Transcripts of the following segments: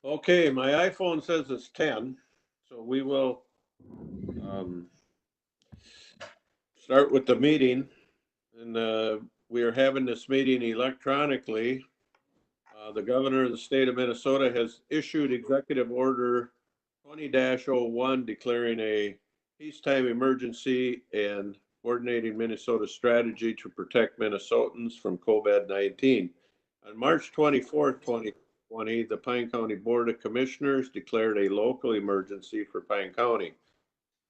Okay, my iPhone says it's 10, so we will start with the meeting. And we are having this meeting electronically. The governor of the state of Minnesota has issued Executive Order 20-01 declaring a peacetime emergency and coordinating Minnesota's strategy to protect Minnesotans from COVID-19. On March 24th, 2020, the Pine County Board of Commissioners declared a local emergency for Pine County.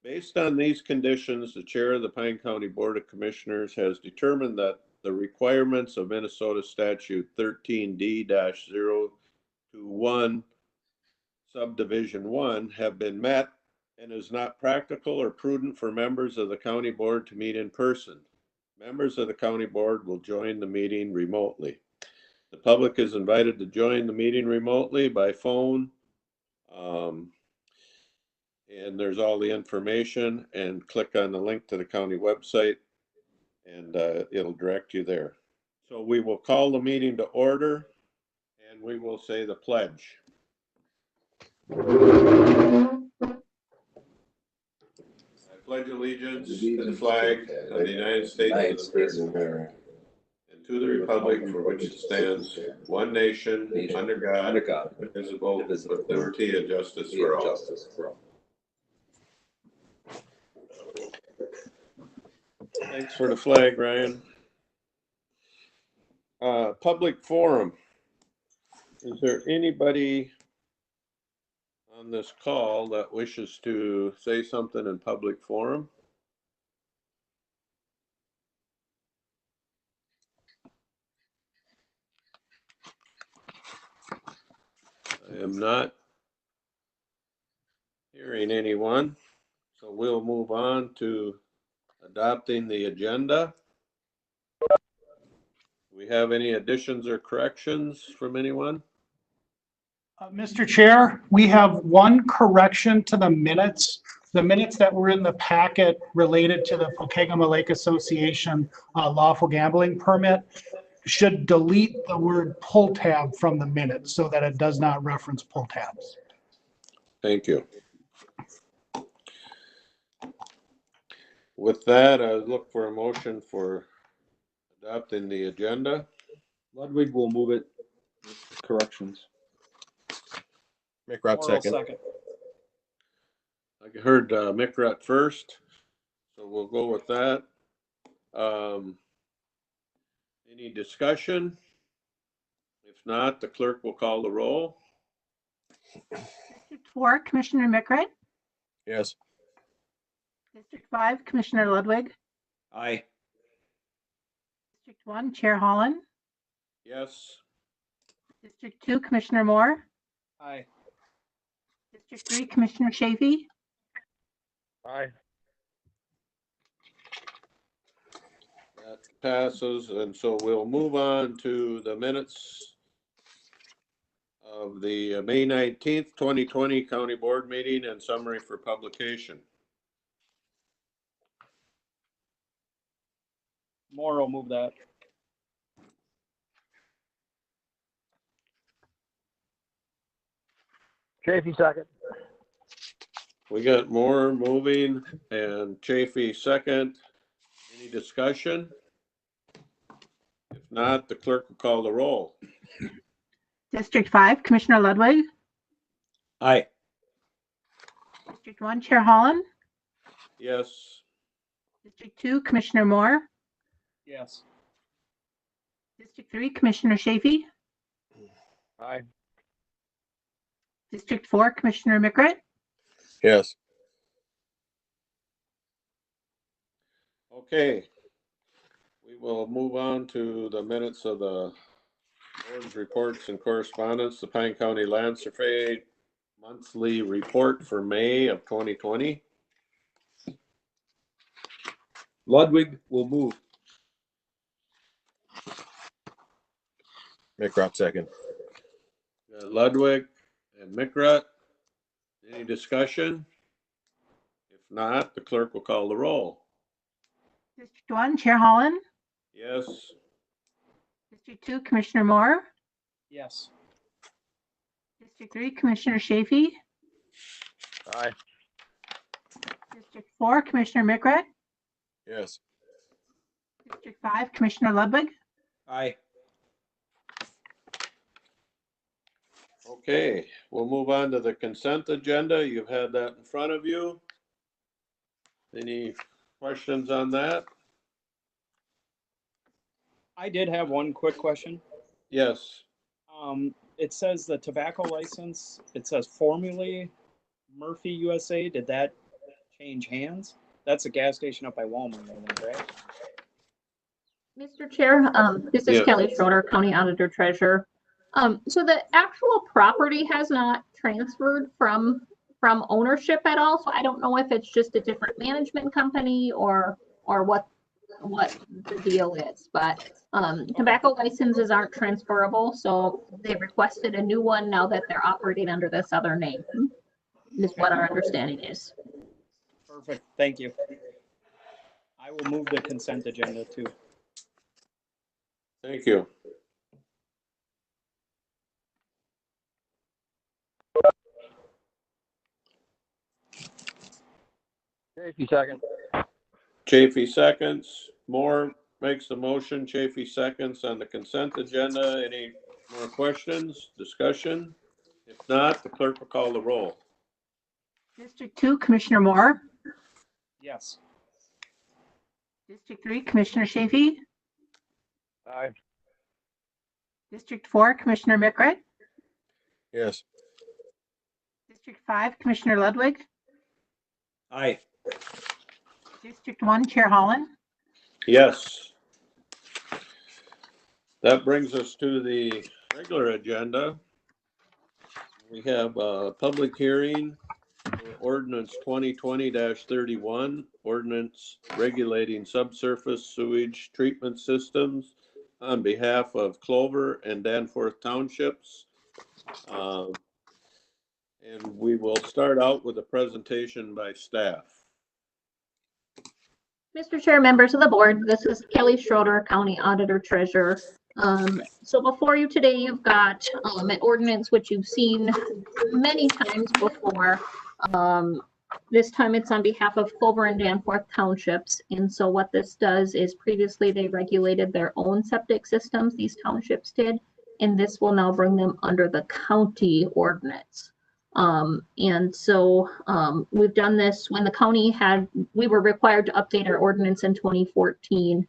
Based on these conditions, the chair of the Pine County Board of Commissioners has determined that the requirements of Minnesota Statute 13D-021 Subdivision 1 have been met and is not practical or prudent for members of the county board to meet in person. Members of the county board will join the meeting remotely. The public is invited to join the meeting remotely by phone. And there's all the information, and click on the link to the county website and it'll direct you there. So we will call the meeting to order and we will say the pledge. I pledge allegiance to the flag of the United States of America and to the republic for which it stands, one nation, under God, indivisible, with liberty and justice for all. Thanks for the flag, Ryan. Public forum. Is there anybody on this call that wishes to say something in public forum? I am not hearing anyone, so we'll move on to adopting the agenda. Do we have any additions or corrections from anyone? Mr. Chair, we have one correction to the minutes. The minutes that were in the packet related to the Pokegama Lake Association lawful gambling permit should delete the word pull tab from the minutes so that it does not reference pull tabs. Thank you. With that, I look for a motion for adopting the agenda. Ludwig will move it with corrections. McRutt second. I heard Mick Rutt first, so we'll go with that. Any discussion? If not, the clerk will call the roll. District 4, Commissioner McRae. Yes. District 5, Commissioner Ludwig. Aye. District 1, Chair Holland. Yes. District 2, Commissioner Moore. Aye. District 3, Commissioner Chafee. Aye. That passes, and so we'll move on to the minutes of the May 19th, 2020 County Board meeting and summary for publication. Moore will move that. Chafee second. We got Moore moving and Chafee second. Any discussion? If not, the clerk will call the roll. District 5, Commissioner Ludwig. Aye. District 1, Chair Holland. Yes. District 2, Commissioner Moore. Yes. District 3, Commissioner Chafee. Aye. District 4, Commissioner McRae. Yes. Okay. We will move on to the minutes of the board's reports and correspondence. The Pine County Land Survey monthly report for May of 2020. Ludwig will move. McRutt second. Got Ludwig and McRutt. Any discussion? If not, the clerk will call the roll. District 1, Chair Holland. Yes. District 2, Commissioner Moore. Yes. District 3, Commissioner Chafee. Aye. District 4, Commissioner Mickret. Yes. District 5, Commissioner Ludwig. Aye. Okay, we'll move on to the consent agenda. You've had that in front of you. Any questions on that? I did have one quick question. Yes. It says the tobacco license, it says formerly Murphy USA. Did that change hands? That's a gas station up by Walmart, I think, right? Mr. Chair, this is Yes. Kelly Schroeder, County Auditor Treasurer. So the actual property has not transferred from ownership at all. So I don't know if it's just a different management company or what the deal is. But tobacco licenses aren't transferable, so they requested a new one now that they're operating under this other name. Is what our understanding is. Perfect, thank you. I will move the consent agenda too. Thank you. Chafee second. Chafee seconds. Moore makes the motion. Chafee seconds on the consent agenda. Any more questions, discussion? If not, the clerk will call the roll. District 2, Commissioner Moore. Yes. District 3, Commissioner Chafee. Aye. District 4, Commissioner Mickret. Yes. District 5, Commissioner Ludwig. Aye. District 1, Chair Holland. Yes. That brings us to the regular agenda. We have a public hearing for ordinance 2020-31, ordinance regulating subsurface sewage treatment systems on behalf of Clover and Danforth Townships. And we will start out with a presentation by staff. Mr. Chair, members of the board, this is Kelly Schroeder, County Auditor Treasurer. So before you today, you've got an ordinance which you've seen many times before. This time it's on behalf of Clover and Danforth Townships. And so what this does is previously they regulated their own septic systems, these townships did, and this will now bring them under the county ordinance. And so we've done this when the county we were required to update our ordinance in 2014.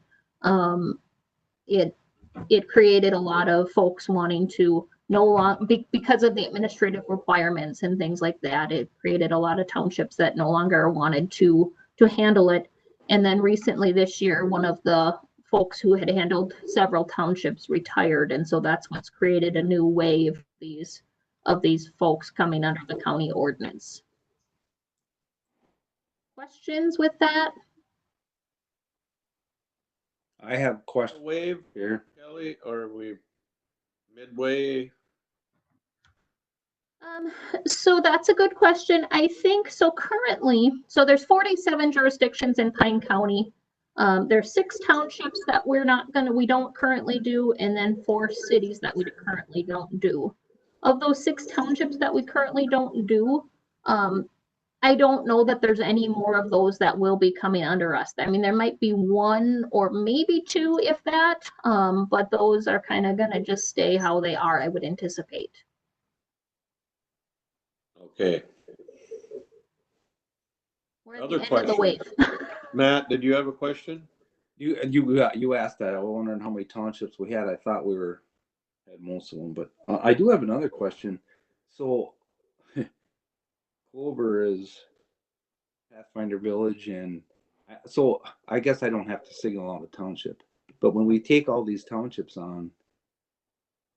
It created a lot of folks wanting to no longer, because of the administrative requirements and things like that, it created a lot of townships that no longer wanted to handle it. And then recently this year, one of the folks who had handled several townships retired. And so that's what's created a new wave of these folks coming under the county ordinance. Questions with that? I have questions Wave, here. Kelly, or are we midway? So that's a good question. I think so currently, so there's 47 jurisdictions in Pine County. There's 6 townships that we don't currently do, and then 4 cities that we currently don't do. Of those 6 townships that we currently don't do, I don't know that there's any more of those that will be coming under us. I mean, there might be 1 or maybe 2, if that, but those are kind of gonna just stay how they are, I would anticipate. Okay. We're at Other the end of the wave. Matt, did you have a question? You asked that. I was wondering how many townships we had. I thought we had most of them, but I do have another question. So Clover is Pathfinder Village, and so I guess I don't have to signal out a township. But when we take all these townships on,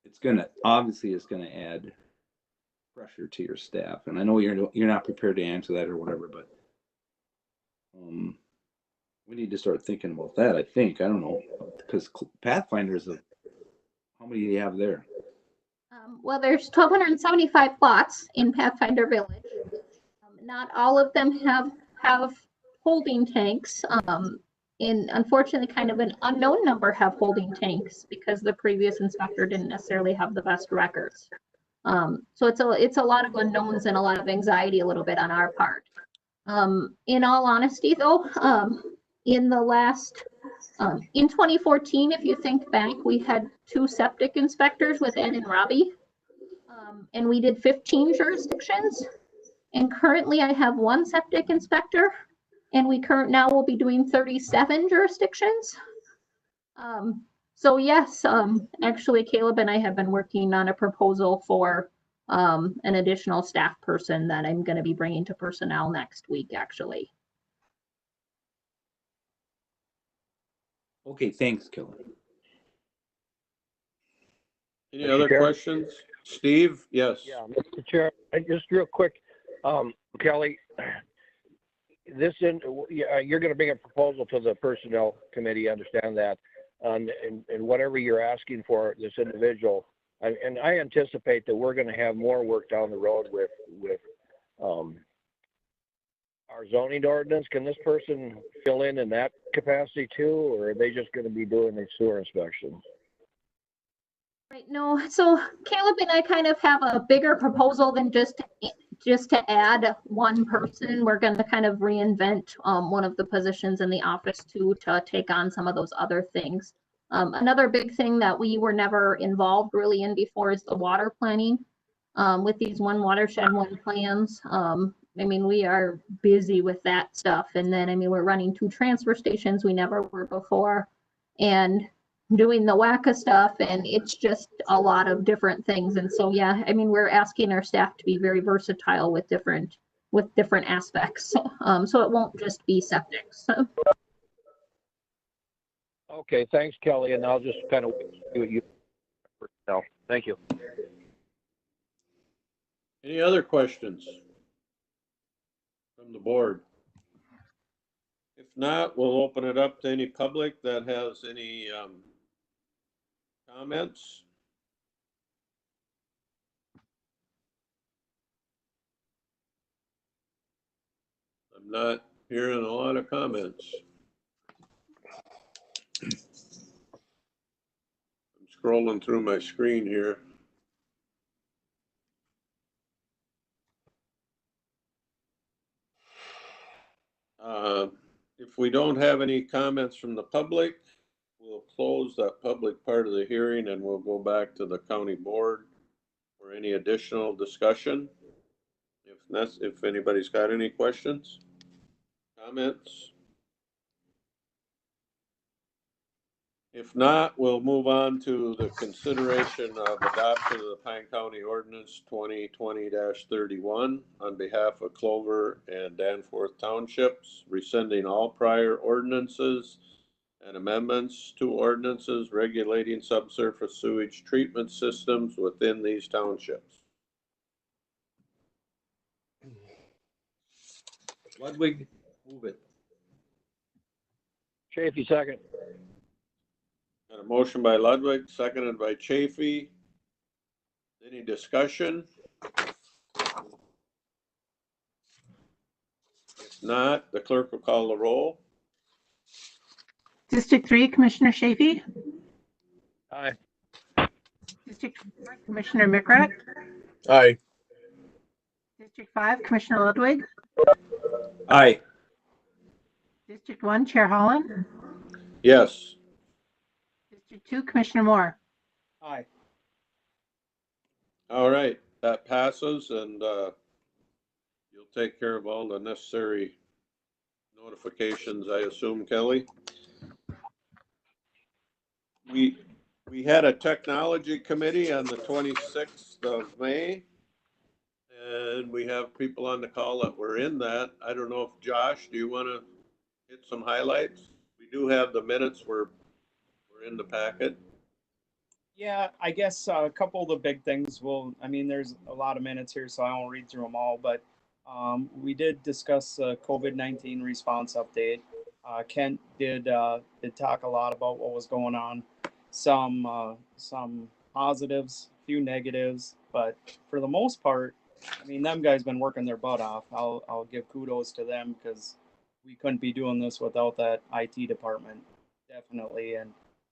it's gonna add pressure to your staff. And I know you're not prepared to answer that or whatever, but we need to start thinking about that. I don't know, because Pathfinder's how many do you have there? Well, there's 1,275 plots in Pathfinder Village. Not all of them have holding tanks. And unfortunately, kind of an unknown number have holding tanks because the previous inspector didn't necessarily have the best records. So it's a lot of unknowns and a lot of anxiety a little bit on our part. In all honesty, though, in the last in 2014, if you think back, we had 2 septic inspectors with Ed and Robbie, and we did 15 jurisdictions. And currently, I have 1 septic inspector, and we now will be doing 37 jurisdictions. So yes, actually, Caleb and I have been working on a proposal for an additional staff person that I'm going to be bringing to personnel next week, actually. Okay, thanks, Kelly. Any Mr. other Chair? questions? Steve? Yes. Yeah, Mr. Chair, just real quick, Kelly, you're going to bring a proposal to the Personnel Committee, I understand that, and whatever you're asking for this individual, and I anticipate that we're going to have more work down the road with our zoning ordinance. Can this person fill in that capacity too, or are they just going to be doing the sewer inspections? Right, no, so Caleb and I kind of have a bigger proposal than just to add 1 person. We're going to kind of reinvent one of the positions in the office too, to take on some of those other things. Another big thing that we were never involved really in before is the water planning. With these 1 watershed, 1 plans, I mean, we are busy with that stuff. And then, I mean, we're running 2 transfer stations we never were before, and doing the WACA stuff, and it's just a lot of different things. And so, yeah, I mean, we're asking our staff to be very versatile with different aspects. So it won't just be septics. Okay, thanks, Kelly, and I'll just kind of see what you. No, thank you. Any other questions from the board? If not, we'll open it up to any public that has any comments. I'm not hearing a lot of comments. I'm scrolling through my screen here. If we don't have any comments from the public, we'll close that public part of the hearing and we'll go back to the county board for any additional discussion. If anybody's got any questions, comments. If not, we'll move on to the consideration of adoption of the Pine County Ordinance 2020-31 on behalf of Clover and Danforth Townships, rescinding all prior ordinances and amendments to ordinances regulating subsurface sewage treatment systems within these townships. Ludwig, move it. Chafee, second. Got a motion by Ludwig, seconded by Chafee. Any discussion? If not, the clerk will call the roll. District 3, Commissioner Chafee. Aye. District 4, Commissioner Mickret. Aye. District 5, Commissioner Ludwig. Aye. District 1, Chair Holland. Yes. District 2, Commissioner Moore. Aye. All right, that passes, and you'll take care of all the necessary notifications, I assume, Kelly. We had a technology committee on the 26th of May, and we have people on the call that were in that. I don't know if Josh, do you want to hit some highlights? We do have the minutes were in the packet. Yeah, I guess a couple of the big things I mean, there's a lot of minutes here, so I won't read through them all, but we did discuss the COVID-19 response update. Kent did talk a lot about what was going on, some positives, a few negatives, but for the most part, I mean, them guys been working their butt off. I'll give kudos to them because we couldn't be doing this without that IT department, definitely,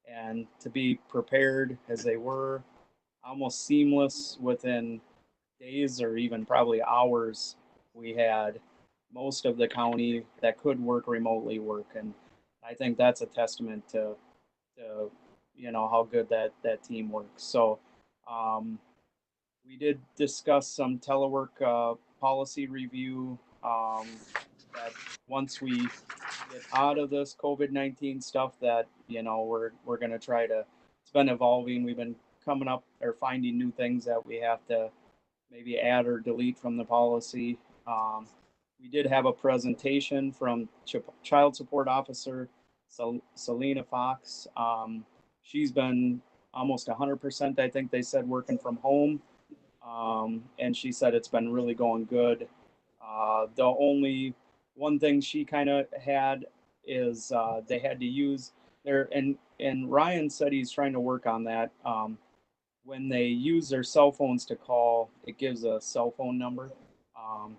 and to be prepared as they were. almost seamless within days or even probably hours. We had most of the county that could work remotely work, and I think that's a testament to how good that team works. So we did discuss some telework policy review. That once we get out of this COVID-19 stuff, that we're gonna try to. It's been evolving. We've been coming up or finding new things that we have to maybe add or delete from the policy. We did have a presentation from Child Support Officer Selena Fox. She's been almost 100%, I think they said, working from home. And she said it's been really going good. The only one thing she kind of had is they had to use their, and Ryan said he's trying to work on that. When they use their cell phones to call, it gives a cell phone number.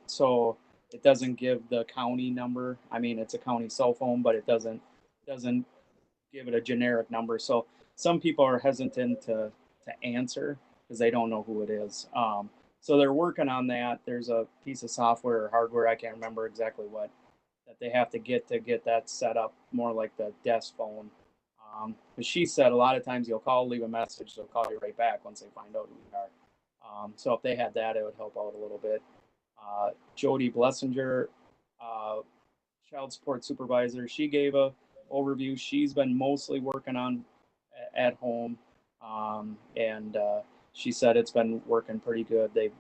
So it doesn't give the county number. I mean, it's a county cell phone, but it doesn't give it a generic number. So some people are hesitant to answer because they don't know who it is. So they're working on that. There's a piece of software or hardware, I can't remember exactly what, that they have to get that set up more like the desk phone. But she said a lot of times you'll call, leave a message, they'll call you right back once they find out who you are. So if they had that, it would help out a little bit. Jody Blessinger, child support supervisor, she gave a overview. She's been mostly working on at home, and she said it's been working pretty good. They've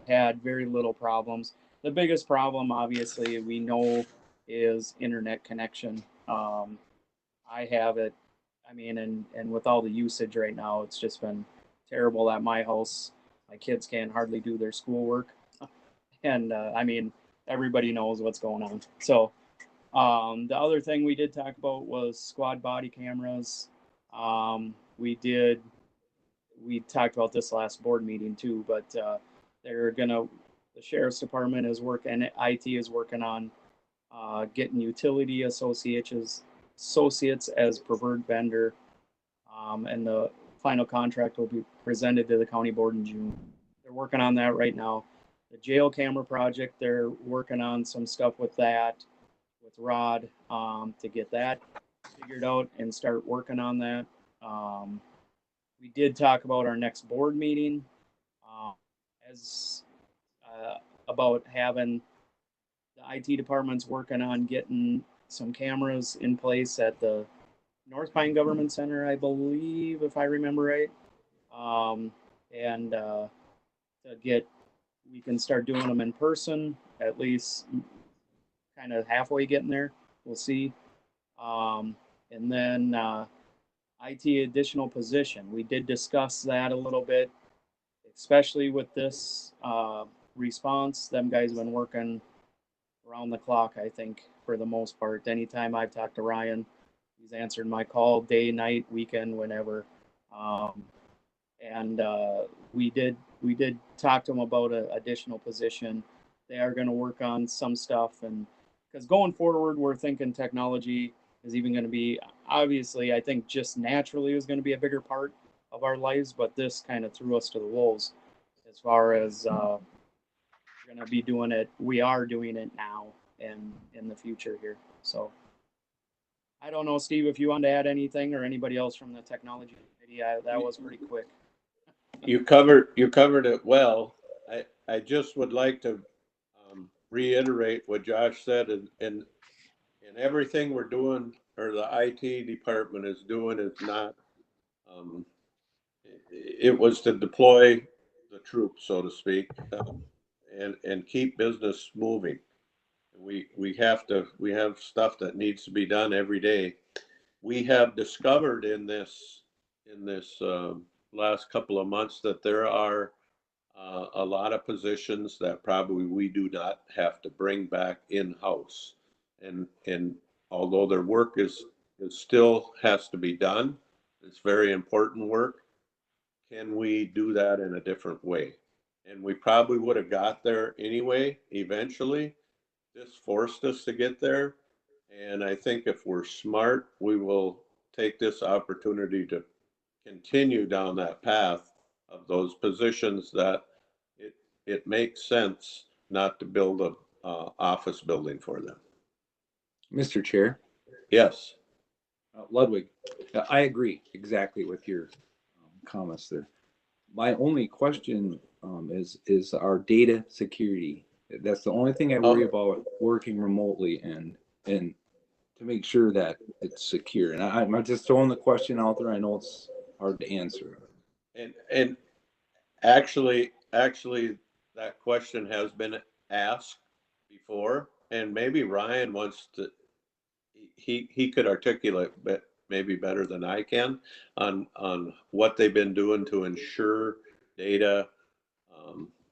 had very little problems. The biggest problem, obviously, we know is internet connection. I have it. I mean, and with all the usage right now, it's just been terrible at my house. My kids can't hardly do their schoolwork, and I mean, everybody knows what's going on. So the other thing we did talk about was squad body cameras. We talked about this last board meeting too, but the sheriff's department is working, IT is working on getting utility associates as preferred vendor, and the final contract will be presented to the county board in June. They're working on that right now. The jail camera project, they're working on some stuff with that, with Rod, to get that figured out and start working on that. We did talk about our next board meeting, about having the IT department's working on getting some cameras in place at the North Pine Government Center, I believe, if I remember right. And we can start doing them in person, at least kind of halfway getting there. We'll see. And then IT additional position. We did discuss that a little bit, especially with this response. Them guys have been working around the clock, I think, for the most part. Anytime I've talked to Ryan, he's answered my call day, night, weekend, whenever. And we did talk to him about an additional position. They are going to work on some stuff, and because going forward, we're thinking technology is even going to be, obviously, I think just naturally is going to be a bigger part of our lives, but this kind of threw us to the wolves as far as we're going to be doing it. We are doing it now and in the future here. So I don't know, Steve, if you want to add anything, or anybody else from the technology committee. That was pretty quick. You covered it well. I just would like to reiterate what Josh said, and everything we're doing, or the IT department is doing, is not, it was to deploy the troops, so to speak, and keep business moving. We have stuff that needs to be done every day. We have discovered in this last couple of months that there are a lot of positions that probably we do not have to bring back in-house. And although their work is still has to be done, it's very important work, can we do that in a different way? And we probably would have got there anyway, eventually. This forced us to get there. And I think if we're smart, we will take this opportunity to continue down that path of those positions that it makes sense not to build a office building for them. Mr. Chair, Yes. Ludwig, I agree exactly with your comments there. My only question is our data security. That's the only thing I worry about working remotely and to make sure that it's secure. And I'm just throwing the question out there. I know it's hard to answer. And actually, that question has been asked before, and maybe Ryan wants to, he could articulate maybe better than I can on what they've been doing to ensure data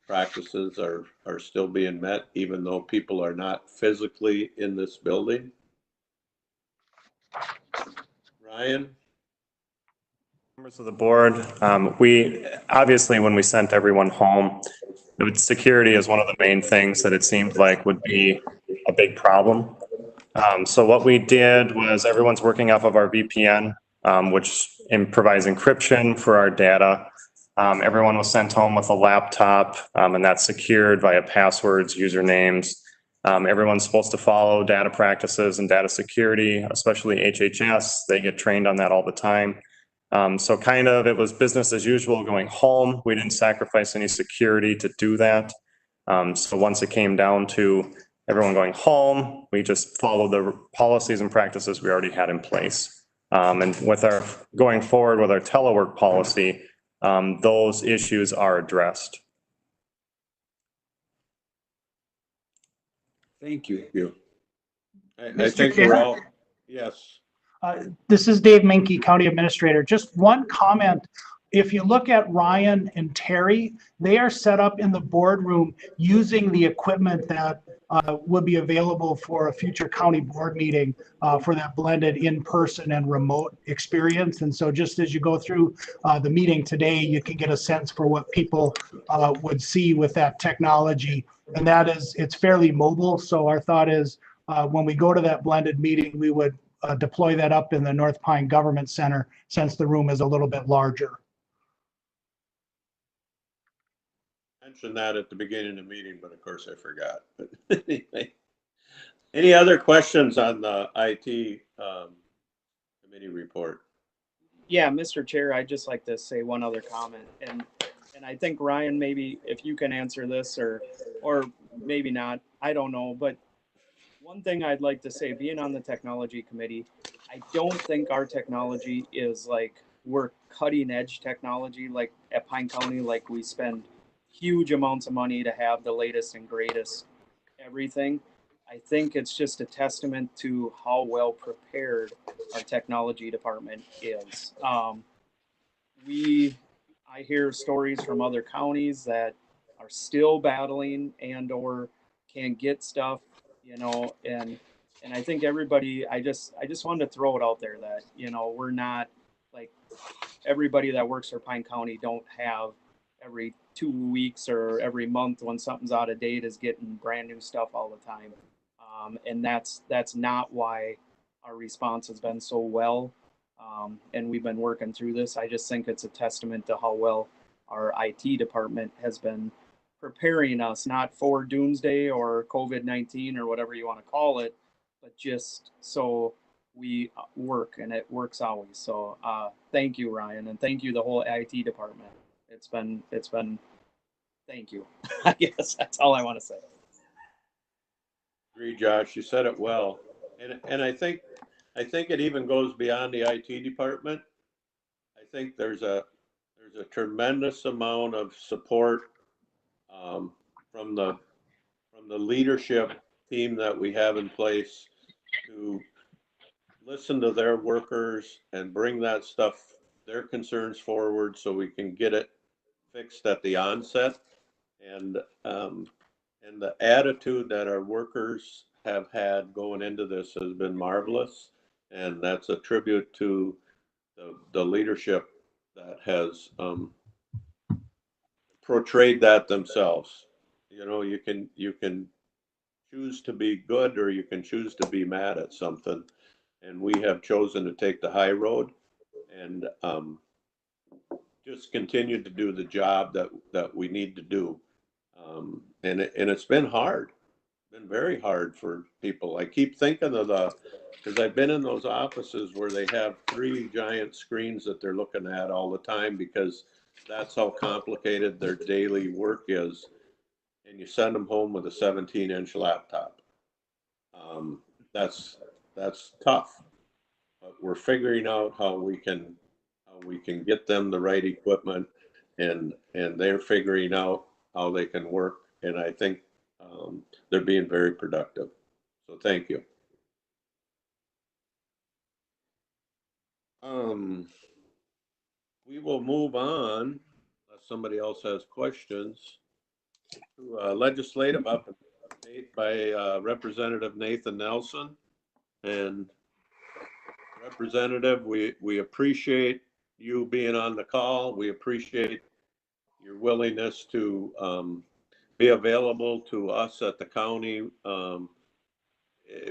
practices are still being met, even though people are not physically in this building. Ryan? Members of the board, we obviously, when we sent everyone home, security is one of the main things that it seemed like would be a big problem. So what we did was everyone's working off of our VPN, which provides encryption for our data. Everyone was sent home with a laptop, and that's secured via passwords, usernames. Everyone's supposed to follow data practices and data security, especially HHS. They get trained on that all the time. So kind of it was business as usual going home. We didn't sacrifice any security to do that. So once it came down to everyone going home, we just followed the policies and practices we already had in place. And with our going forward with our telework policy, those issues are addressed. Thank you. I think we're all, yes. This is Dave Minke, County Administrator. Just one comment. If you look at Ryan and Terry, they are set up in the boardroom using the equipment that would be available for a future county board meeting for that blended in-person and remote experience. And so just as you go through the meeting today, you can get a sense for what people would see with that technology. And that is, it's fairly mobile. So our thought is when we go to that blended meeting, we would deploy that up in the North Pine Government Center since the room is a little bit larger. Mentioned that at the beginning of the meeting, but of course I forgot. But anyway, any other questions on the IT committee report? Yeah, Mr. Chair, I'd just like to say one other comment, and I think Ryan, maybe if you can answer this or maybe not, I don't know, but one thing I'd like to say, being on the technology committee, I don't think our technology is like, we're cutting edge technology like at Pine County, like we spend huge amounts of money to have the latest and greatest everything. I think it's just a testament to how well prepared our technology department is. I hear stories from other counties that are still battling and or can't get stuff, you know, and I think everybody, I just wanted to throw it out there that, you know, we're not like everybody that works for Pine County don't have every 2 weeks or every month when something's out of date is getting brand new stuff all the time. And that's not why our response has been so well. And we've been working through this. I just think it's a testament to how well our IT department has been preparing us, not for doomsday or COVID-19 or whatever you want to call it, but just so we work and it works always. So thank you, Ryan, and thank you the whole IT department. It's been thank you. I guess that's all I want to say. Agree, Josh. You said it well, and I think it even goes beyond the IT department. I think there's a tremendous amount of support from the leadership team that we have in place to listen to their workers and bring that stuff, their concerns forward, so we can get it fixed at the onset. And the attitude that our workers have had going into this has been marvelous, and that's a tribute to the leadership that has portrayed that themselves. You know, you can choose to be good or you can choose to be mad at something, and we have chosen to take the high road. And just continue to do the job that we need to do. And it's been hard, been very hard for people. I keep thinking of because I've been in those offices where they have 3 giant screens that they're looking at all the time because that's how complicated their daily work is. And you send them home with a 17-inch laptop. That's tough, but we're figuring out how we can get them the right equipment, and they're figuring out how they can work. And I think they're being very productive. So thank you. We will move on, unless somebody else has questions, to a legislative update by Representative Nathan Nelson. And Representative, we appreciate you being on the call. We appreciate your willingness to be available to us at the county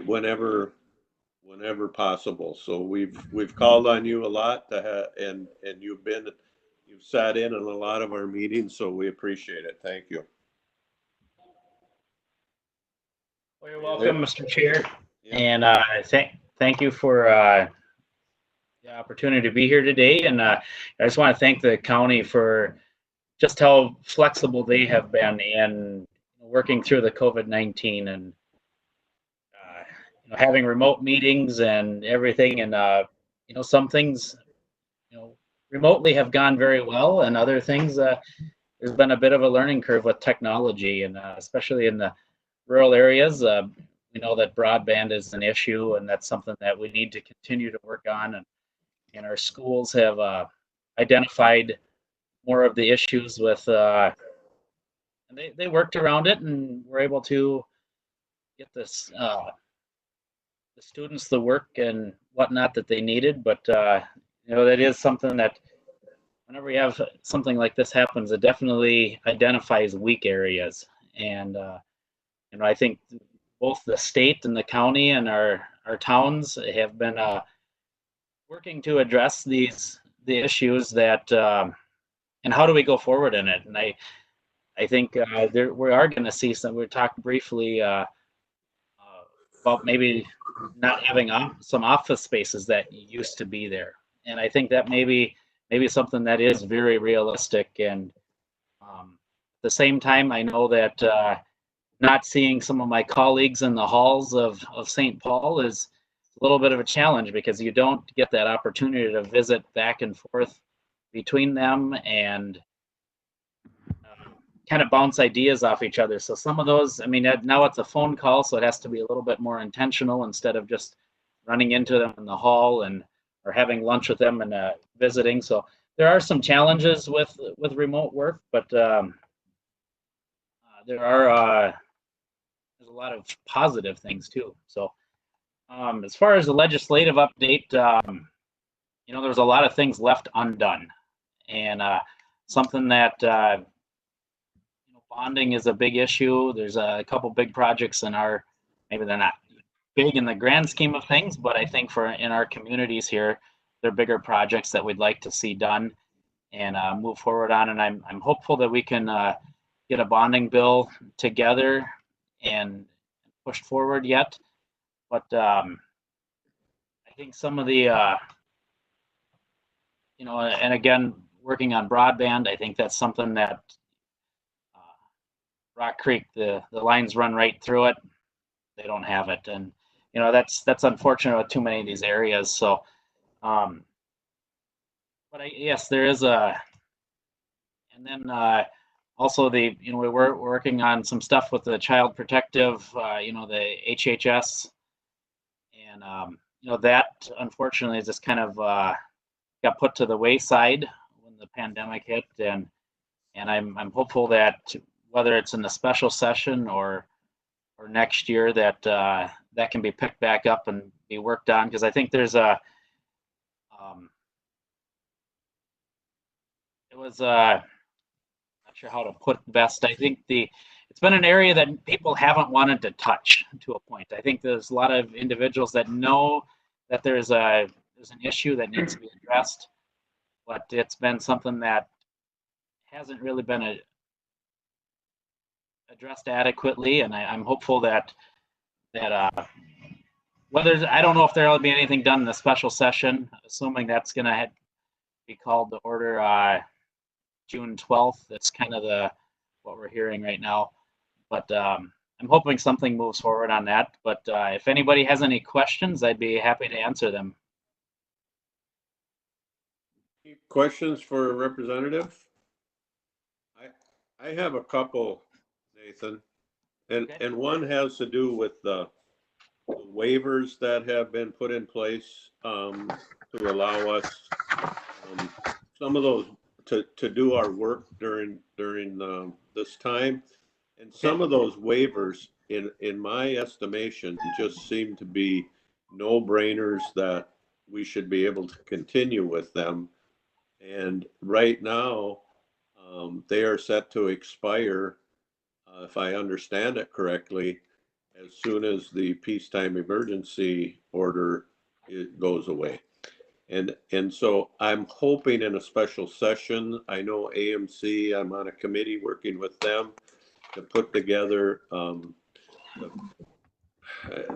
whenever possible. So we've called on you a lot and you've sat in on a lot of our meetings, so we appreciate it. Thank you. Well, you're welcome, Mr. Chair, Yeah. and thank you for the opportunity to be here today. And I just want to thank the county for just how flexible they have been in working through the COVID-19 and having remote meetings and everything. And some things remotely have gone very well, and other things there's been a bit of a learning curve with technology, and especially in the rural areas. We know that broadband is an issue, and that's something that we need to continue to work on. And our schools have identified more of the issues with, and they worked around it and were able to get this the students the work and whatnot that they needed. But that is something that whenever you have something like this happens, it definitely identifies weak areas. And I think both the state and the county and our towns have been working to address the issues that and how do we go forward in it. And I think we are going to see some. We talked briefly about maybe not having some office spaces that used to be there, and I think that maybe something that is very realistic. And at the same time, I know that not seeing some of my colleagues in the halls of St. Paul is a little bit of a challenge, because you don't get that opportunity to visit back and forth between them and kind of bounce ideas off each other. So some of those, now it's a phone call, so it has to be a little bit more intentional instead of just running into them in the hall or having lunch with them and visiting. So there are some challenges with remote work, but there's a lot of positive things too. So as far as the legislative update, there's a lot of things left undone, and something that bonding is a big issue. There's a couple big projects maybe they're not big in the grand scheme of things, but I think in our communities here, they're bigger projects that we'd like to see done and move forward on. And I'm hopeful that we can get a bonding bill together and pushed forward yet. But I think some of the, and again, working on broadband, I think that's something that Rock Creek, the lines run right through it. They don't have it. And, that's unfortunate with too many of these areas. So, but yes, there is and then also we're working on some stuff with the Child Protective, the HHS, and that unfortunately just kind of got put to the wayside when the pandemic hit, and I'm hopeful that whether it's in the special session or next year that can be picked back up and be worked on, because I think there's not sure how to put best. I think it's been an area that people haven't wanted to touch to a point. I think there's a lot of individuals that know that there's an issue that needs to be addressed, but it's been something that hasn't really been addressed adequately, and I'm hopeful that whether I don't know if there'll be anything done in the special session, assuming that's going to be called to order June 12th. That's kind of what we're hearing right now, but I'm hoping something moves forward on that. But if anybody has any questions, I'd be happy to answer them. Questions for a representative? I have a couple, Nathan, and Okay. and one has to do with the waivers that have been put in place to allow us some of those to do our work during this time, and some of those waivers, in my estimation, just seem to be no-brainers that we should be able to continue with them. And right now, they are set to expire, if I understand it correctly, as soon as the peacetime emergency order goes away. And so I'm hoping in a special session, I know AMC, I'm on a committee working with them to put together,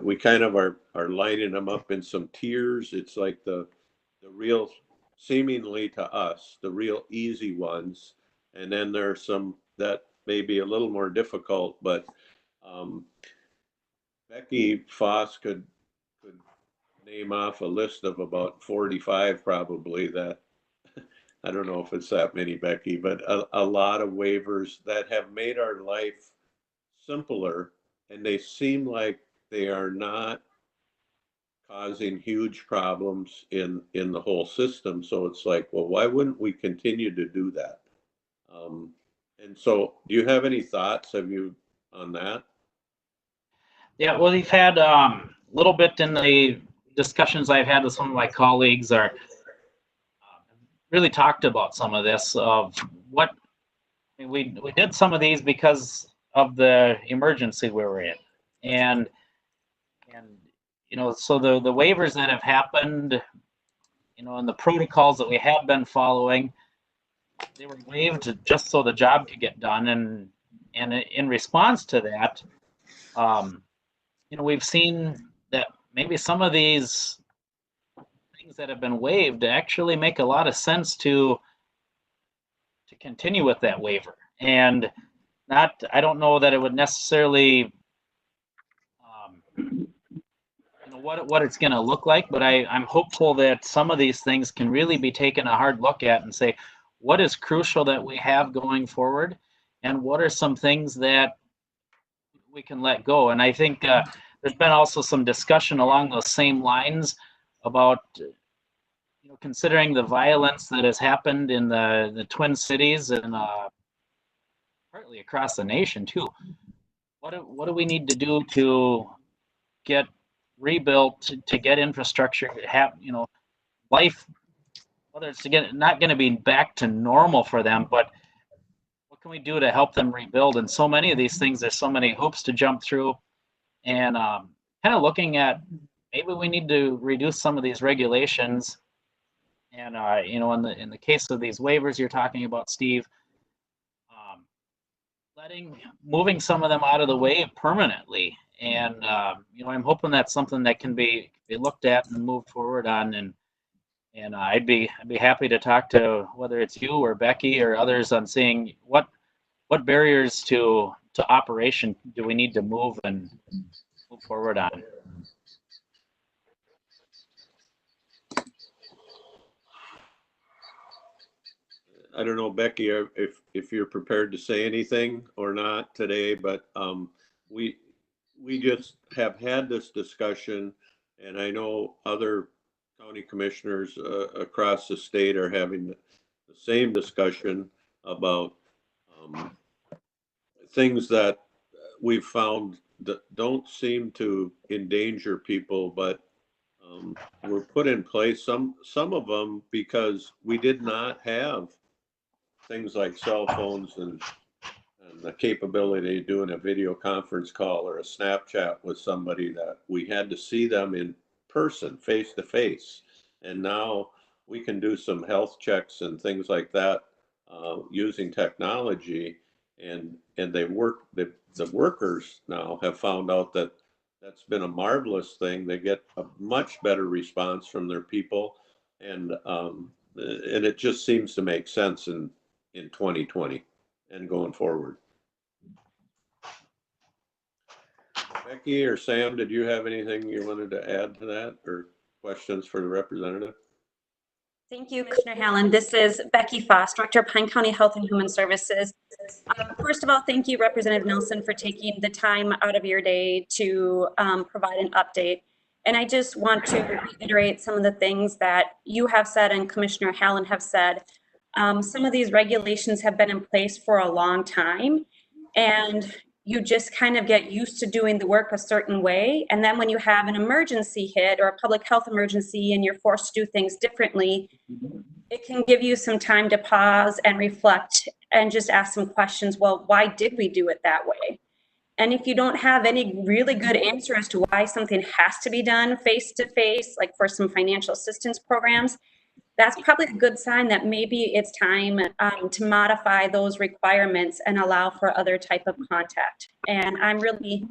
we kind of are lining them up in some tiers. It's like the real, seemingly to us, the real easy ones. And then there are some that may be a little more difficult, but Becky Foss could name off a list of about 45 probably that, I don't know if it's that many, Becky, but a lot of waivers that have made our life simpler, and they seem like they are not causing huge problems in the whole system. So it's like, well, why wouldn't we continue to do that? And so do you have any thoughts, on that? Yeah, well, we've had a little bit in the discussions I've had with some of my colleagues are really talked about some of this of what we did some of these because of the emergency we were in, and so the waivers that have happened, and the protocols that we have been following, they were waived just so the job could get done, and in response to that, we've seen that maybe some of these things that have been waived actually make a lot of sense to continue with that waiver. And I don't know that it would necessarily, what it's going to look like, but I'm hopeful that some of these things can really be taken a hard look at and say, what is crucial that we have going forward, and what are some things that we can let go. And I think there's been also some discussion along those same lines about considering the violence that has happened in the Twin Cities and partly across the nation too. What do we need to do to get rebuilt, to get infrastructure, have life, whether it's not going to be back to normal for them, but what can we do to help them rebuild? And so many of these things, there's so many hoops to jump through, and kind of looking at maybe we need to reduce some of these regulations. And in the case of these waivers you're talking about, Steve, moving some of them out of the way permanently. And I'm hoping that's something that can be looked at and moved forward on. And I'd be happy to talk to whether it's you or Becky or others on seeing what barriers to operation do we need to move forward on. I don't know, Becky, if you're prepared to say anything or not today, but we just have had this discussion, and I know other county commissioners across the state are having the same discussion about things that we've found that don't seem to endanger people, but were put in place, some of them because we did not have things like cell phones and the capability of doing a video conference call or a Snapchat with somebody, that we had to see them in person, face to face. And now we can do some health checks and things like that using technology. And the workers now have found out that that's been a marvelous thing. They get a much better response from their people, and it just seems to make sense in 2020 and going forward. Becky or Sam, did you have anything you wanted to add to that, or questions for the representative? Thank you, Commissioner Hallen. This is Becky Foss, Director of Pine County Health and Human Services. First of all, thank you, Representative Nelson, for taking the time out of your day to provide an update. And I just want to reiterate some of the things that you have said and Commissioner Hallen have said. Some of these regulations have been in place for a long time, and you just kind of get used to doing the work a certain way. And then when you have an emergency hit or a public health emergency and you're forced to do things differently, it can give you some time to pause and reflect and just ask some questions. Well, why did we do it that way? And if you don't have any really good answer as to why something has to be done face-to-face, like for some financial assistance programs, that's probably a good sign that maybe it's time to modify those requirements and allow for other type of contact. And I'm really,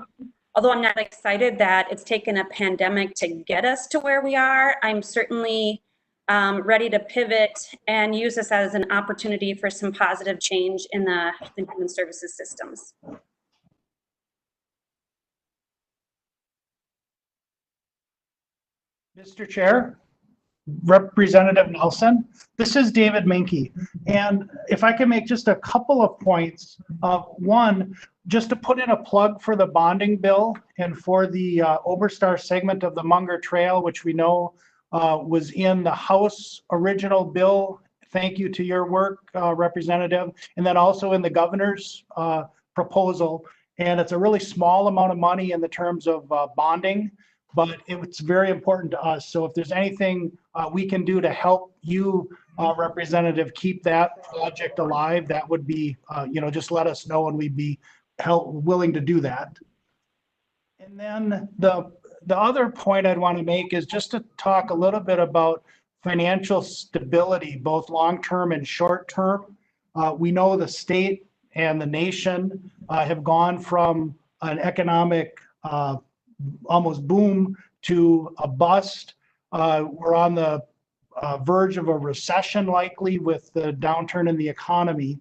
although I'm not excited that it's taken a pandemic to get us to where we are, I'm certainly ready to pivot and use this as an opportunity for some positive change in the health and human services systems. Mr. Chair, Representative Nelson, this is David Minke. And if I can make just a couple of points. One, just to put in a plug for the bonding bill and for the Oberstar segment of the Munger Trail, which we know was in the House original bill. Thank you to your work, Representative. And then also in the governor's proposal. And it's a really small amount of money in the terms of bonding, but it's very important to us. So if there's anything we can do to help you, Representative, keep that project alive, that would be, just let us know and we'd be willing to do that. And then the other point I'd want to make is just to talk a little bit about financial stability, both long-term and short-term. We know the state and the nation have gone from an economic almost boom to a bust. We're on the verge of a recession likely with the downturn in the economy.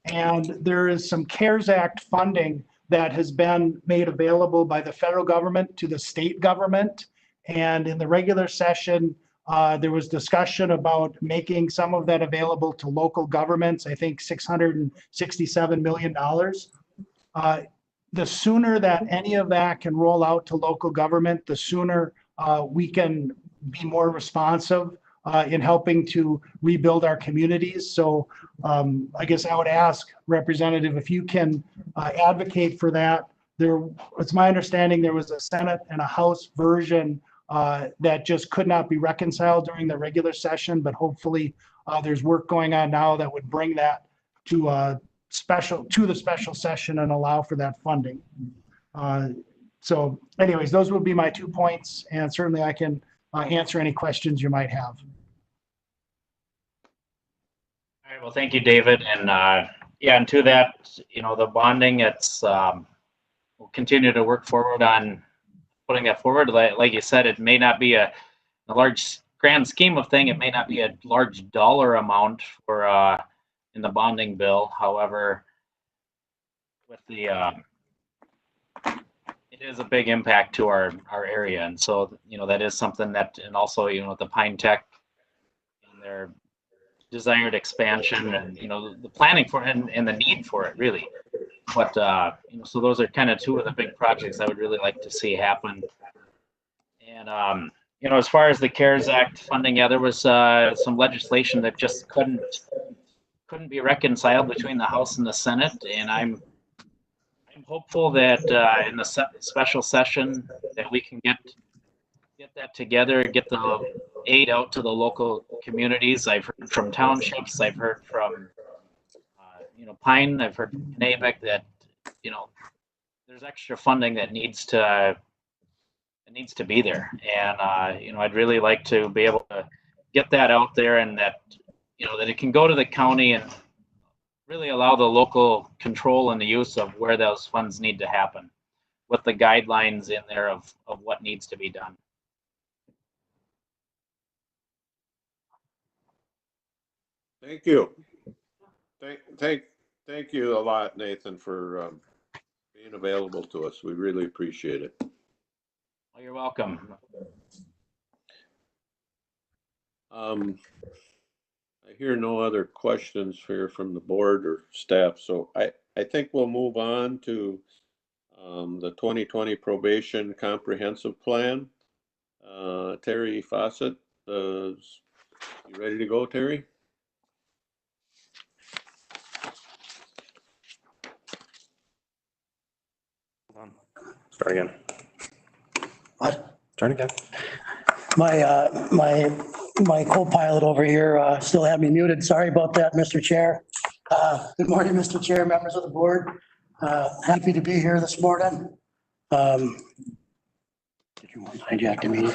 And there is some CARES Act funding that has been made available by the federal government to the state government. And in the regular session, there was discussion about making some of that available to local governments, I think $667 million. The sooner that any of that can roll out to local government, the sooner we can be more responsive in helping to rebuild our communities. So I guess I would ask, Representative, if you can advocate for that. It's my understanding there was a Senate and a House version that just could not be reconciled during the regular session, but hopefully there's work going on now that would bring that to the special session and allow for that funding. So anyways, those would be my 2 points, and certainly I can answer any questions you might have. All right, well, thank you, David. And yeah, and to that, the bonding, it's we'll continue to work forward on putting that forward. Like you said, it may not be a large grand scheme of thing. It may not be a large dollar amount for in the bonding bill. However, with the it is a big impact to our area, and so that is something that, and also the Pine Tech and their desired expansion, and the planning for it and the need for it really. But so those are kind of two of the big projects I would really like to see happen. And as far as the CARES Act funding, yeah, there was some legislation that just couldn't be reconciled between the House and the Senate, and I'm hopeful that in the special session that we can get that together, get the aid out to the local communities. I've heard from townships, I've heard from Pine, I've heard from Navik that there's extra funding that needs to be there, and I'd really like to be able to get that out there, and that, that it can go to the county and really allow the local control and the use of where those funds need to happen, with the guidelines in there of what needs to be done. Thank you. Thank you a lot, Nathan, for being available to us. We really appreciate it. Well, you're welcome. I hear no other questions here from the board or staff, so I think we'll move on to the 2020 probation comprehensive plan. Terry Fawcett, you ready to go, Terry? Hold on. Start again. What? Start again. My co-pilot over here still had me muted. Sorry about that, Mr. Chair. Good morning, Mr. Chair, members of the board. Happy to be here this morning. Did you want to hijack the meeting?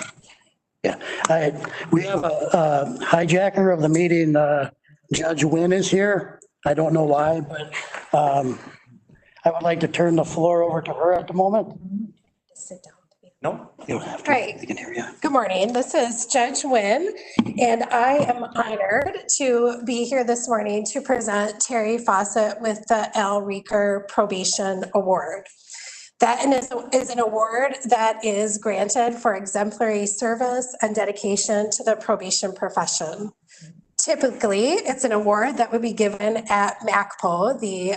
Yeah, we have a hijacker of the meeting. Judge Wynn is here. I don't know why, but I would like to turn the floor over to her at the moment. Sit down. No. You don't have to. Right. I can hear you. Good morning. This is Judge Wynn, and I am honored to be here this morning to present Terry Fawcett with the Al Rieker Probation Award. That is an award that is granted for exemplary service and dedication to the probation profession. Typically, it's an award that would be given at MACPO, the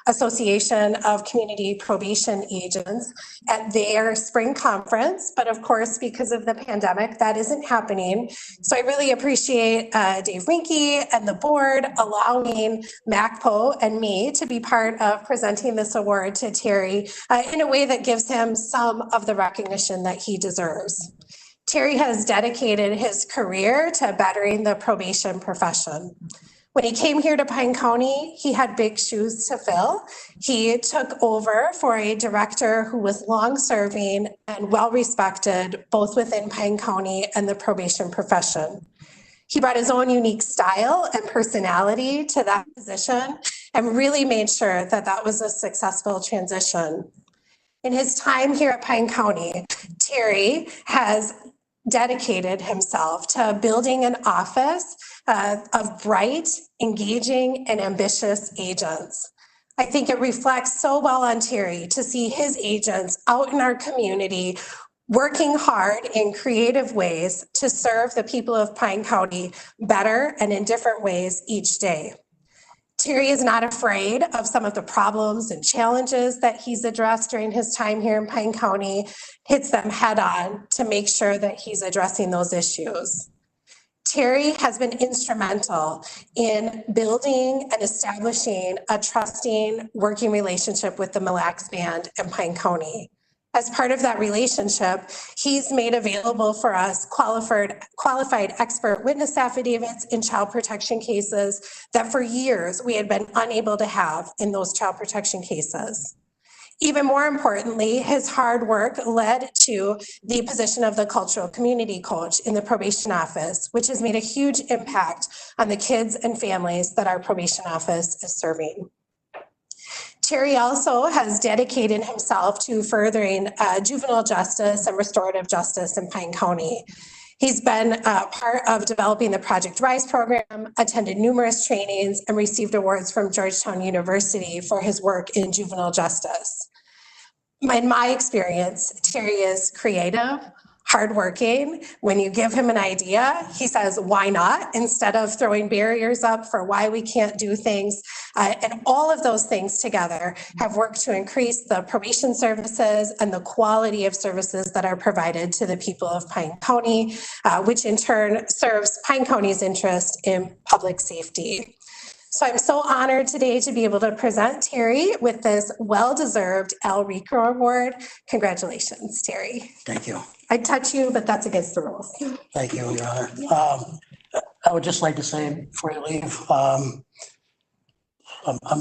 Association of Community Probation Agents, at their spring conference. But of course, because of the pandemic, that isn't happening. So I really appreciate Dave Rinke and the board allowing MACPO and me to be part of presenting this award to Terry in a way that gives him some of the recognition that he deserves. Terry has dedicated his career to bettering the probation profession. When he came here to Pine County, he had big shoes to fill. He took over for a director who was long-serving and well-respected, both within Pine County and the probation profession. He brought his own unique style and personality to that position and really made sure that that was a successful transition. In his time here at Pine County, Terry has dedicated himself to building an office of bright, engaging, and ambitious agents. I think it reflects so well on Terry to see his agents out in our community working hard in creative ways to serve the people of Pine County better and in different ways each day. Terry is not afraid of some of the problems and challenges that he's addressed during his time here in Pine County, hits them head on to make sure that he's addressing those issues. Terry has been instrumental in building and establishing a trusting working relationship with the Mille Lacs Band in Pine County. As part of that relationship, he's made available for us qualified expert witness affidavits in child protection cases that for years we had been unable to have in those child protection cases. Even more importantly, his hard work led to the position of the cultural community coach in the probation office, which has made a huge impact on the kids and families that our probation office is serving. Terry also has dedicated himself to furthering juvenile justice and restorative justice in Pine County. He's been part of developing the Project Rise program, attended numerous trainings, and received awards from Georgetown University for his work in juvenile justice. In my experience, Terry is creative, hardworking. When you give him an idea, he says, why not? Instead of throwing barriers up for why we can't do things. And all of those things together have worked to increase the probation services and the quality of services that are provided to the people of Pine County, which in turn serves Pine County's interest in public safety. So I'm so honored today to be able to present Terry with this well-deserved Al Rieker Award. Congratulations, Terry. Thank you. I'd touch you, but that's against the rules. Thank you, Your Honor. I would just like to say before you leave, I'm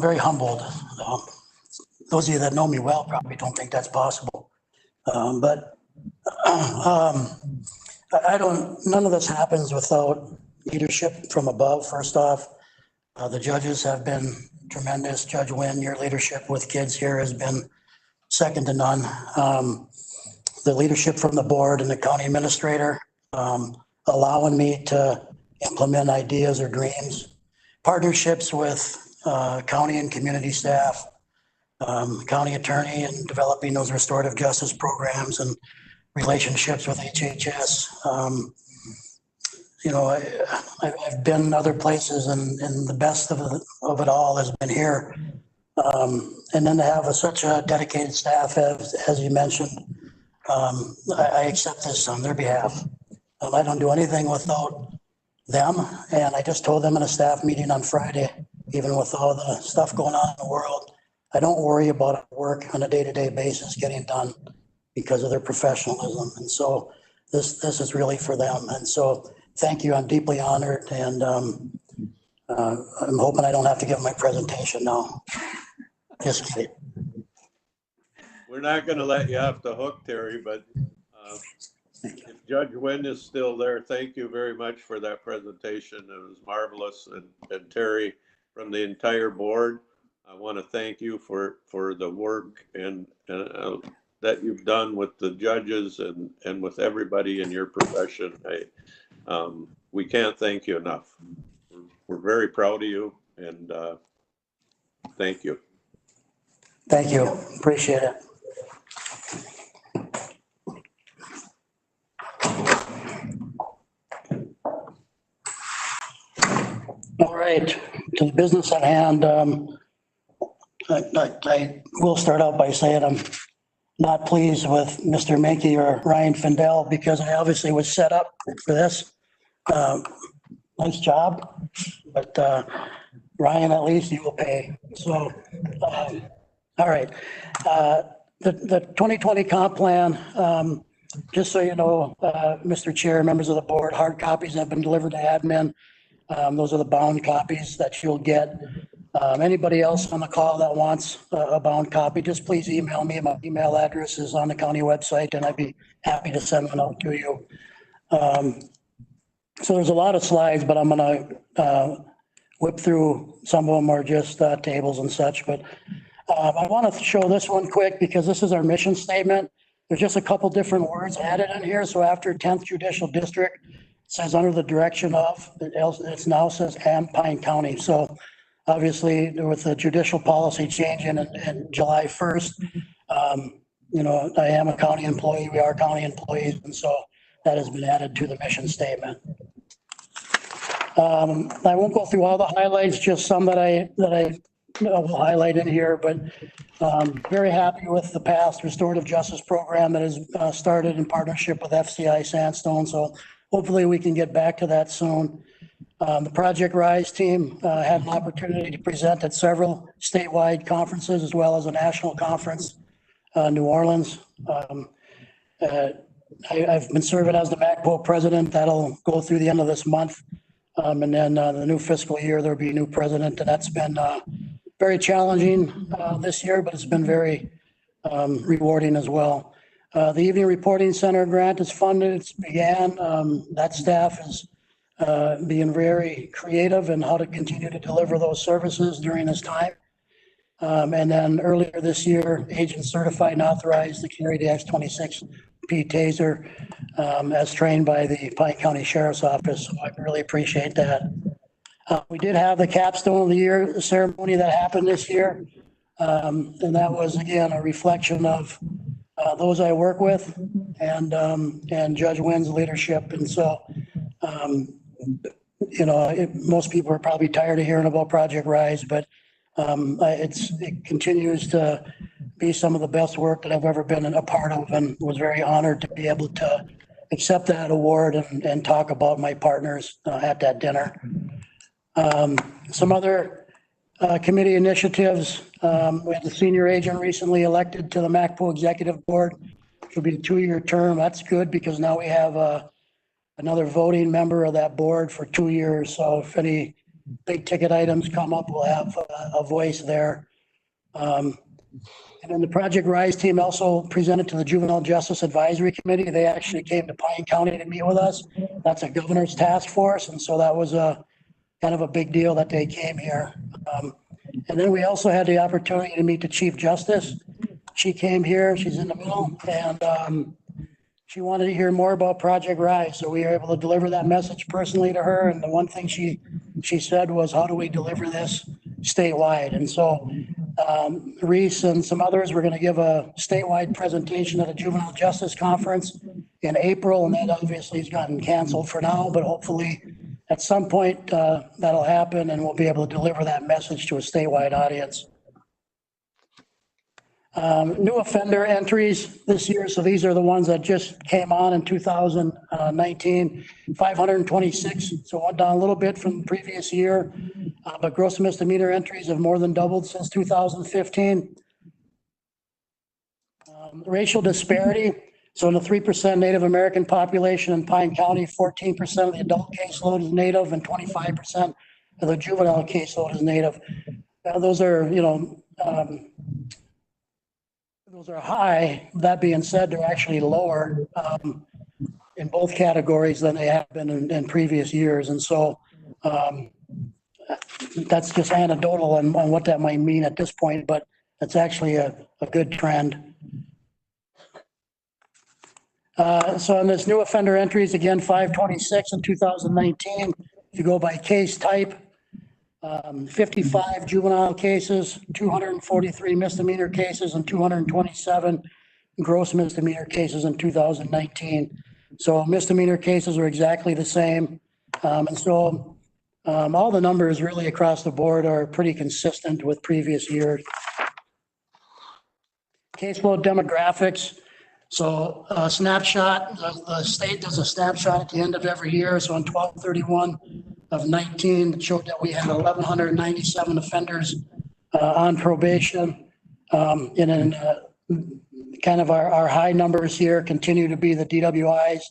very humbled. Those of you that know me well probably don't think that's possible. But none of this happens without leadership from above, first off. The judges have been tremendous. Judge Wynn, your leadership with kids here has been second to none. The leadership from the board and the county administrator, allowing me to implement ideas or dreams. Partnerships with county and community staff, county attorney, and developing those restorative justice programs and relationships with HHS. I've been other places, and the best of it all has been here. And then to have such a dedicated staff, as you mentioned, I accept this on their behalf. I don't do anything without them. And I just told them in a staff meeting on Friday, even with all the stuff going on in the world, I don't worry about work on a day-to-day basis getting done because of their professionalism. And so this is really for them. And so thank you. I'm deeply honored, and I'm hoping I don't have to give my presentation now. Just kidding. We're not going to let you off the hook, Terry, but if Judge Wynn is still there, thank you very much for that presentation. It was marvelous. And Terry, from the entire board, I want to thank you for the work and that you've done with the judges and with everybody in your profession. We can't thank you enough. We're very proud of you, and thank you. Thank you. Appreciate it. All right, to the business at hand. I will start out by saying I'm not pleased with Mr. Menke or Ryan Findell because I obviously was set up for this. Nice job, but Ryan, at least you will pay. So, all right. The 2020 comp plan, just so you know, Mr. Chair, members of the board, hard copies have been delivered to admin. Those are the bound copies that you'll get. Anybody else on the call that wants a bound copy, just please email me. My email address is on the county website, and I'd be happy to send one out to you. So there's a lot of slides, but I'm gonna whip through. Some of them are just tables and such, but I want to show this one quick because this is our mission statement. There's just a couple different words added in here. So after 10th Judicial District, it says under the direction of, it now says and Pine County. So obviously with the judicial policy changing in July 1st, I am a county employee. We are county employees. And so that has been added to the mission statement. I won't go through all the highlights, just some that I will highlight in here, but very happy with the past restorative justice program that has started in partnership with FCI Sandstone. So hopefully we can get back to that soon. The Project Rise team had an opportunity to present at several statewide conferences as well as a national conference, New Orleans. I've been serving as the MACPO president. That'll go through the end of this month. And then the new fiscal year, there'll be a new president, and that's been very challenging this year, but it's been very rewarding as well. The Evening Reporting Center grant is funded. It's began. That staff is being very creative in how to continue to deliver those services during this time. And then earlier this year, agents certified and authorized to carry the X26P taser as trained by the Pine County Sheriff's Office. So I really appreciate that. We did have the capstone of the year ceremony that happened this year. And that was, again, a reflection of those I work with and Judge Wynn's leadership. And so, most people are probably tired of hearing about Project Rise, but it continues to be some of the best work that I've ever been a part of, and was very honored to be able to accept that award and talk about my partners at that dinner. Some other committee initiatives. We had the senior agent recently elected to the MACPO Executive Board. It'll be a 2-year term. That's good because now we have another voting member of that board for 2 years. So if any big ticket items come up, we'll have a voice there. And then the Project Rise team also presented to the Juvenile Justice Advisory Committee. They actually came to Pine County to meet with us. That's a governor's task force, and so that was a kind of a big deal that they came here. And then we also had the opportunity to meet the Chief Justice. She came here, she's in the middle, and she wanted to hear more about Project Rise. So we were able to deliver that message personally to her. And the one thing she said was, how do we deliver this statewide? And so Reese and some others were going to give a statewide presentation at a juvenile justice conference in April, and that obviously has gotten canceled for now, but hopefully at some point that'll happen and we'll be able to deliver that message to a statewide audience. New offender entries this year. So these are the ones that just came on in 2019, 526. So went down a little bit from the previous year, but gross misdemeanor entries have more than doubled since 2015. Racial disparity. So in the 3% Native American population in Pine County, 14% of the adult caseload is Native and 25% of the juvenile caseload is Native. Those are, those are high. That being said, they're actually lower in both categories than they have been in previous years. And so that's just anecdotal on what that might mean at this point, but that's actually a good trend. So in this new offender entries, again, 526 in 2019. If you go by case type, 55 juvenile cases, 243 misdemeanor cases, and 227 gross misdemeanor cases in 2019. So misdemeanor cases are exactly the same. And so all the numbers really across the board are pretty consistent with previous years. Caseload demographics. So a snapshot, the state does a snapshot at the end of every year. So on 12/31 of 19, it showed that we had 1,197 offenders on probation. And then kind of our high numbers here continue to be the DWIs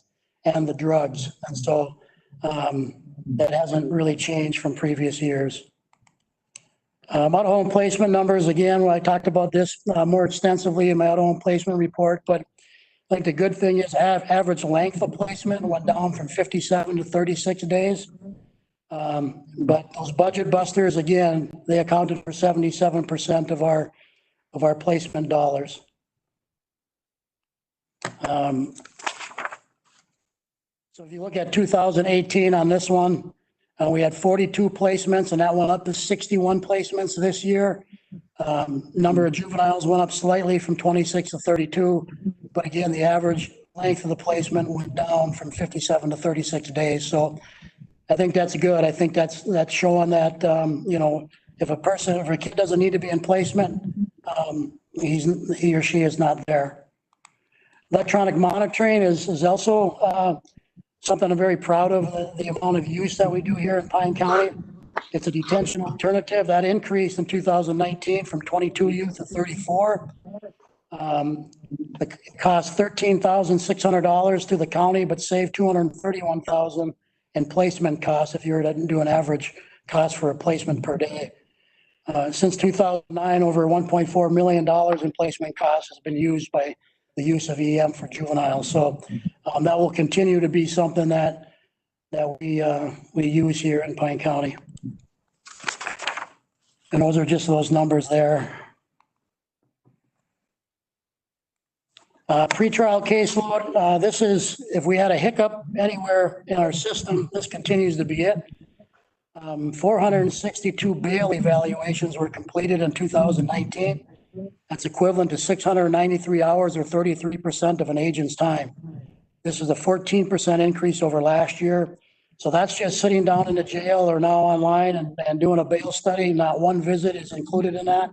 and the drugs. And so that hasn't really changed from previous years. Auto home placement numbers, again, well, I talked about this more extensively in my auto home placement report, but I think the good thing is average length of placement went down from 57 to 36 days. But those budget busters, again, they accounted for 77% of our placement dollars. So if you look at 2018 on this one, we had 42 placements and that went up to 61 placements this year. Number of juveniles went up slightly from 26 to 32, but again, the average length of the placement went down from 57 to 36 days. So I think that's good. I think that's showing that, if a kid doesn't need to be in placement, he or she is not there. Electronic monitoring is also something I'm very proud of, the amount of use that we do here in Pine County. It's a detention alternative that increased in 2019 from 22 youth to 34. It cost $13,600 to the county, but saved $231,000 in placement costs if you were to do an average cost for a placement per day. Since 2009, over $1.4 million in placement costs has been used by the use of EM for juveniles. So that will continue to be something that we use here in Pine County. And those are just those numbers there. Pretrial caseload, this is, if we had a hiccup anywhere in our system, this continues to be it. 462 bail evaluations were completed in 2019. That's equivalent to 693 hours or 33% of an agent's time. This is a 14% increase over last year. So that's just sitting down in the jail or now online and doing a bail study. Not one visit is included in that.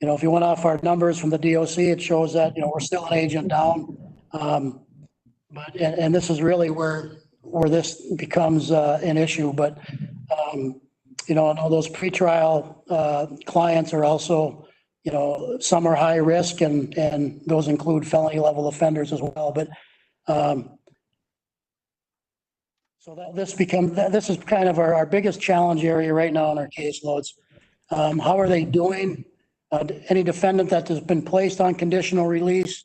If you went off our numbers from the DOC, it shows that, we're still an agent down. But this is really where this becomes an issue. But, I know those pretrial clients are also, some are high risk and those include felony level offenders as well. But so this is kind of our biggest challenge area right now in our caseloads. How are they doing? Any defendant that has been placed on conditional release,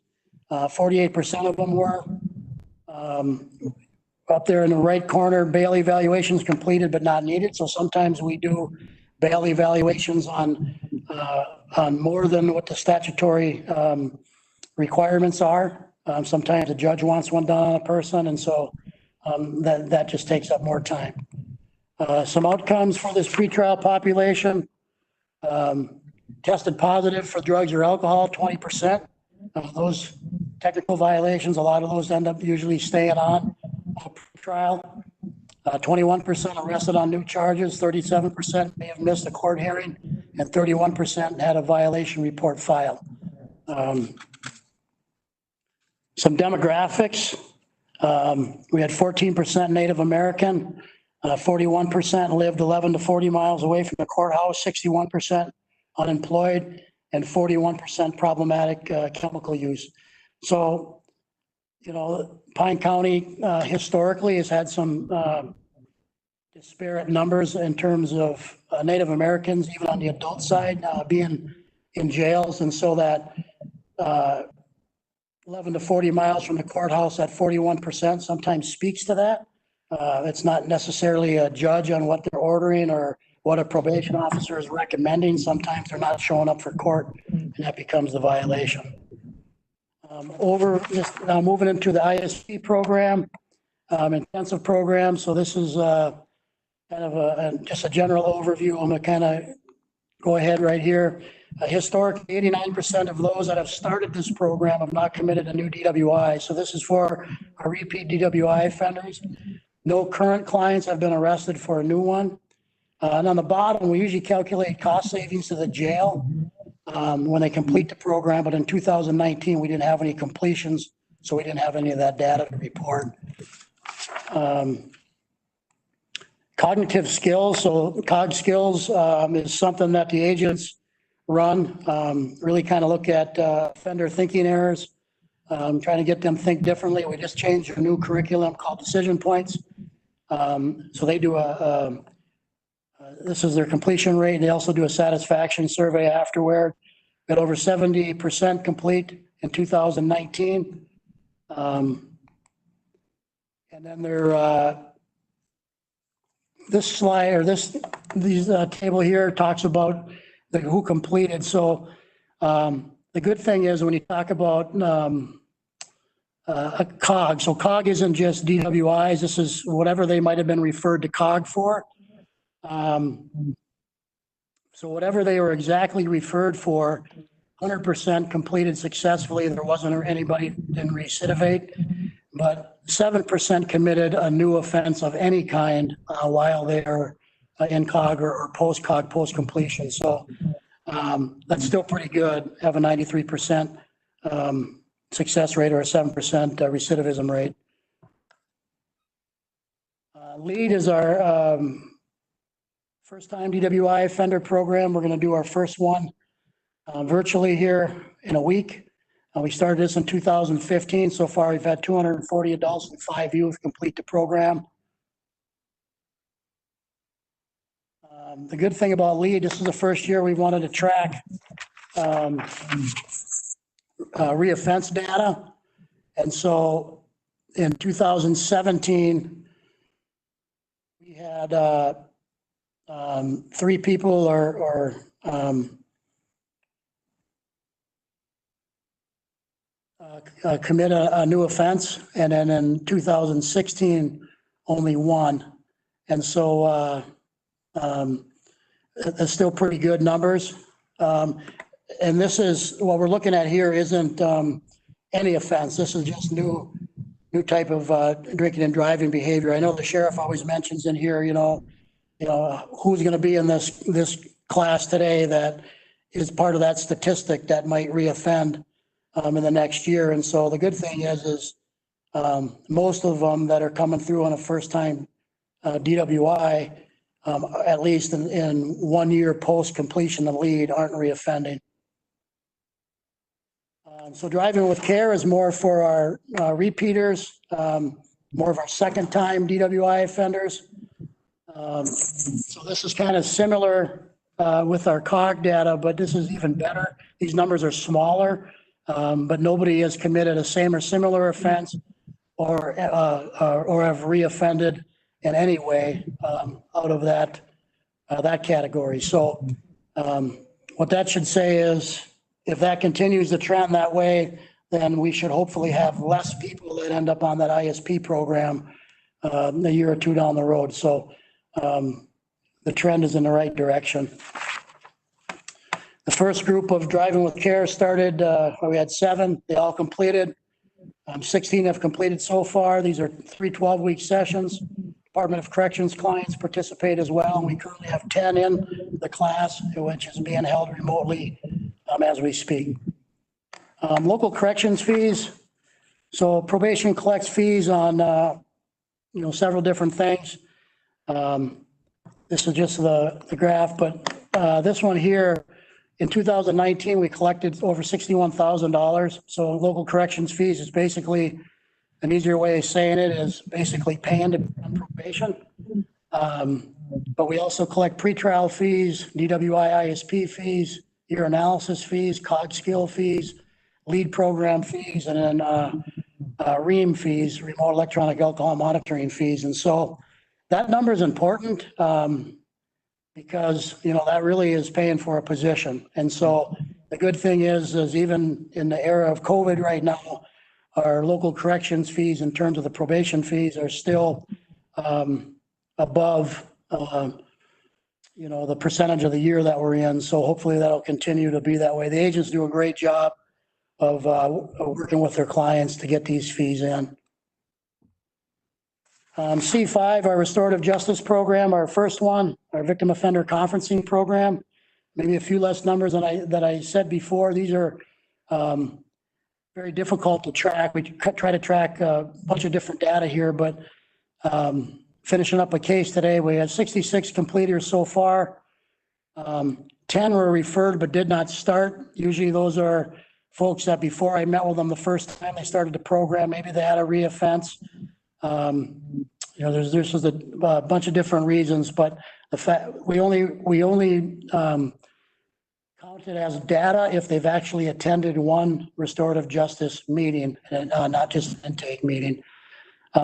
48% of them were. Up there in the right corner, bail evaluations completed but not needed. So sometimes we do bail evaluations on more than what the statutory requirements are. Sometimes a judge wants one done on a person, and so that just takes up more time. Some outcomes for this pretrial population. Tested positive for drugs or alcohol, 20%. Those technical violations, a lot of those end up usually staying on trial. 21% arrested on new charges, 37% may have missed a court hearing, and 31% had a violation report filed. Some demographics. We had 14% Native American, 41% lived 11 to 40 miles away from the courthouse, 61% unemployed, and 41% problematic chemical use. So, you know, Pine County historically has had some disparate numbers in terms of Native Americans, even on the adult side, being in jails. And so that 11 to 40 miles from the courthouse at 41% sometimes speaks to that. It's not necessarily a judge on what they're ordering or what a probation officer is recommending. Sometimes they're not showing up for court, and that becomes the violation. Moving into the ISP program, intensive program. So this is kind of just a general overview. I'm going to kind of go ahead right here. Historically, 89% of those that have started this program have not committed a new DWI. So this is for our repeat DWI offenders. No current clients have been arrested for a new one. And on the bottom, we usually calculate cost savings to the jail when they complete the program. But in 2019, we didn't have any completions, so we didn't have any of that data to report. Cognitive skills. So COG skills is something that the agents run, really kind of look at offender thinking errors, trying to get them think differently. We just changed a new curriculum called Decision Points. So they do this is their completion rate. They also do a satisfaction survey afterward. Got over 70% complete in 2019. And then this slide or these table here talks about who completed. So the good thing is when you talk about a COG, so COG isn't just DWIs. This is whatever they might have been referred to COG for. So whatever they were exactly referred for, 100% completed successfully. There wasn't anybody didn't recidivate, but 7% committed a new offense of any kind while they are in COG or post-COG, post-completion. So that's still pretty good. Have a 93% success rate or a 7% recidivism rate. LEAD is our first-time DWI offender program. We're going to do our first one virtually here in a week. We started this in 2015. So far, we've had 240 adults and 5 youth complete the program. The good thing about LEAD, this is the first year we wanted to track reoffense data. And so in 2017, we had 3 people commit a new offense, and then in 2016, only 1. And so that's still pretty good numbers. And this is what we're looking at here isn't any offense. This is just new type of drinking and driving behavior. I know the sheriff always mentions in here, you know, who's going to be in this class today that is part of that statistic that might reoffend in the next year. And so the good thing is most of them that are coming through on a first-time DWI, at least in 1 year post-completion of LEAD, aren't reoffending. So driving with care is more for our repeaters, more of our second-time DWI offenders. So this is kind of similar with our COG data, but this is even better. These numbers are smaller, but nobody has committed a same or similar offense or have reoffended in any way out of that category. So what that should say is, if that continues to trend that way, then we should hopefully have less people that end up on that ISP program a year or two down the road. So the trend is in the right direction. The first group of Driving with Care started, we had 7, they all completed. 16 have completed so far. These are 3 12-week sessions. Department of Corrections clients participate as well. We currently have 10 in the class, which is being held remotely as we speak. Local corrections fees. So probation collects fees on, several different things. This is just the graph, but this one here, in 2019, we collected over $61,000. So local corrections fees is basically, an easier way of saying it is basically paying to be on probation. But we also collect pretrial fees, DWI ISP fees, year analysis fees, COG skill fees, lead program fees, and then REAM fees, remote electronic alcohol monitoring fees. And so that number is important because, that really is paying for a position. And so the good thing is even in the era of COVID right now, our local corrections fees in terms of the probation fees are still above, the percentage of the year that we're in. So hopefully that'll continue to be that way. The agents do a great job of working with their clients to get these fees in. C5, our restorative justice program, our first one, our victim offender conferencing program. Maybe a few less numbers than I said before. These are very difficult to track. We try to track a bunch of different data here, but finishing up a case today, we had 66 completers so far. 10 were referred but did not start. Usually those are folks that before I met with them the first time they started the program, maybe they had a reoffense. There's just a bunch of different reasons, but the fact we only count it as data if they've actually attended one restorative justice meeting and not just an intake meeting.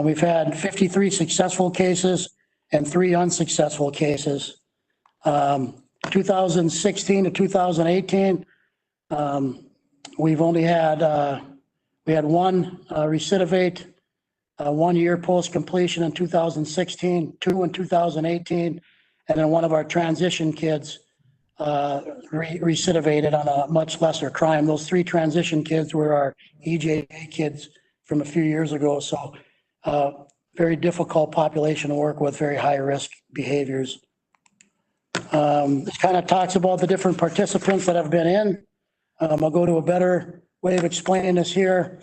We've had 53 successful cases and 3 unsuccessful cases. 2016 to 2018, we've only had we had 1 recidivate. 1 year post-completion in 2016, 2 in 2018, and then one of our transition kids recidivated on a much lesser crime. Those 3 transition kids were our EJA kids from a few years ago. So very difficult population to work with, very high risk behaviors. This kind of talks about the different participants that have been in. I'll go to a better way of explaining this here.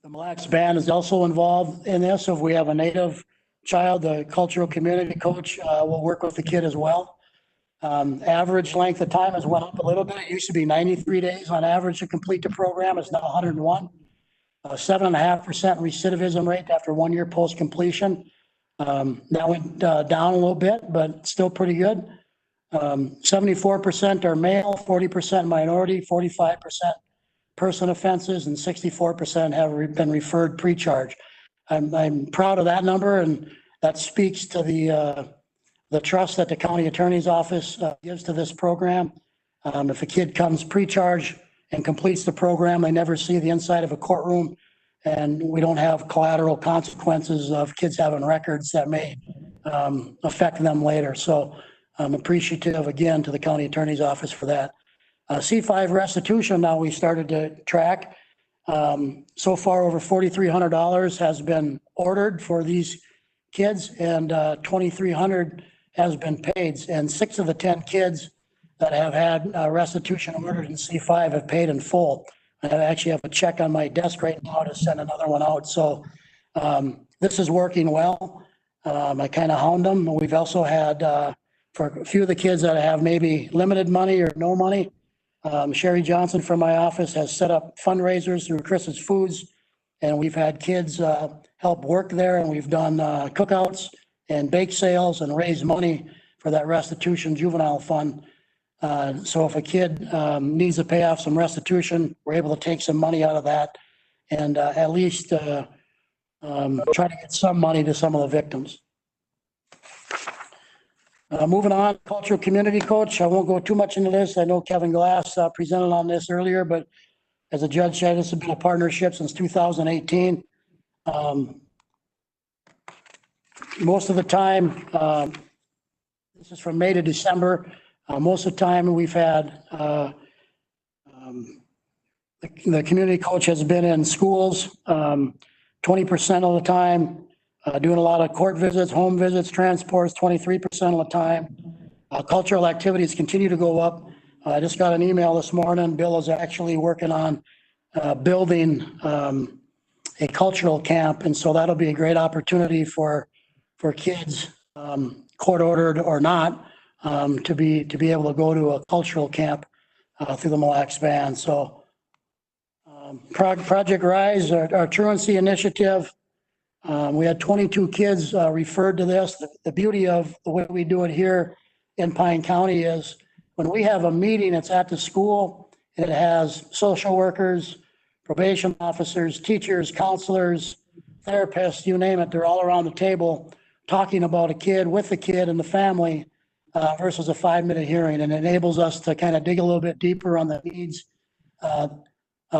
The Mille Lacs Band is also involved in this. So if we have a Native child, the cultural community coach will work with the kid as well. Average length of time has went up a little bit. It used to be 93 days on average to complete the program. It's now 101. 7.5% recidivism rate after 1 year post-completion. That went down a little bit, but still pretty good. 74% are male, 40% minority, 45% person offenses, and 64% have been referred pre-charge. I'm proud of that number, and that speaks to the trust that the county attorney's office gives to this program. If a kid comes pre-charge and completes the program, they never see the inside of a courtroom, and we don't have collateral consequences of kids having records that may affect them later. So I'm appreciative again to the county attorney's office for that. C5 restitution, now we started to track. So far, over $4,300 has been ordered for these kids, and $2,300 has been paid. And 6 of the 10 kids that have had restitution ordered in C5 have paid in full. I actually have a check on my desk right now to send another one out. So this is working well. I kind of hound them. We've also had, for a few of the kids that have maybe limited money or no money, Sherry Johnson from my office has set up fundraisers through Chris's Foods, and we've had kids help work there, and we've done cookouts and bake sales and raise money for that restitution juvenile fund. So if a kid needs to pay off some restitution, we're able to take some money out of that and at least try to get some money to some of the victims. Moving on, cultural community coach. I won't go too much into this. I know Kevin Glass presented on this earlier, but as a judge said, this has been a partnership since 2018. Most of the time, this is from May to December. Most of the time we've had, the community coach has been in schools 20% of the time, doing a lot of court visits, home visits, transports 23% of the time. Cultural activities continue to go up. I just got an email this morning. Bill is actually working on building a cultural camp, and so that'll be a great opportunity for kids, court ordered or not, to be able to go to a cultural camp through the Mille Lacs Band. So Project Rise, our truancy initiative, we had 22 kids referred to this. The beauty of the way we do it here in Pine County is when we have a meeting, it's at the school, and it has social workers, probation officers, teachers, counselors, therapists, you name it, they're all around the table talking about a kid with the kid and the family versus a 5-minute hearing, and it enables us to kind of dig a little bit deeper on the needs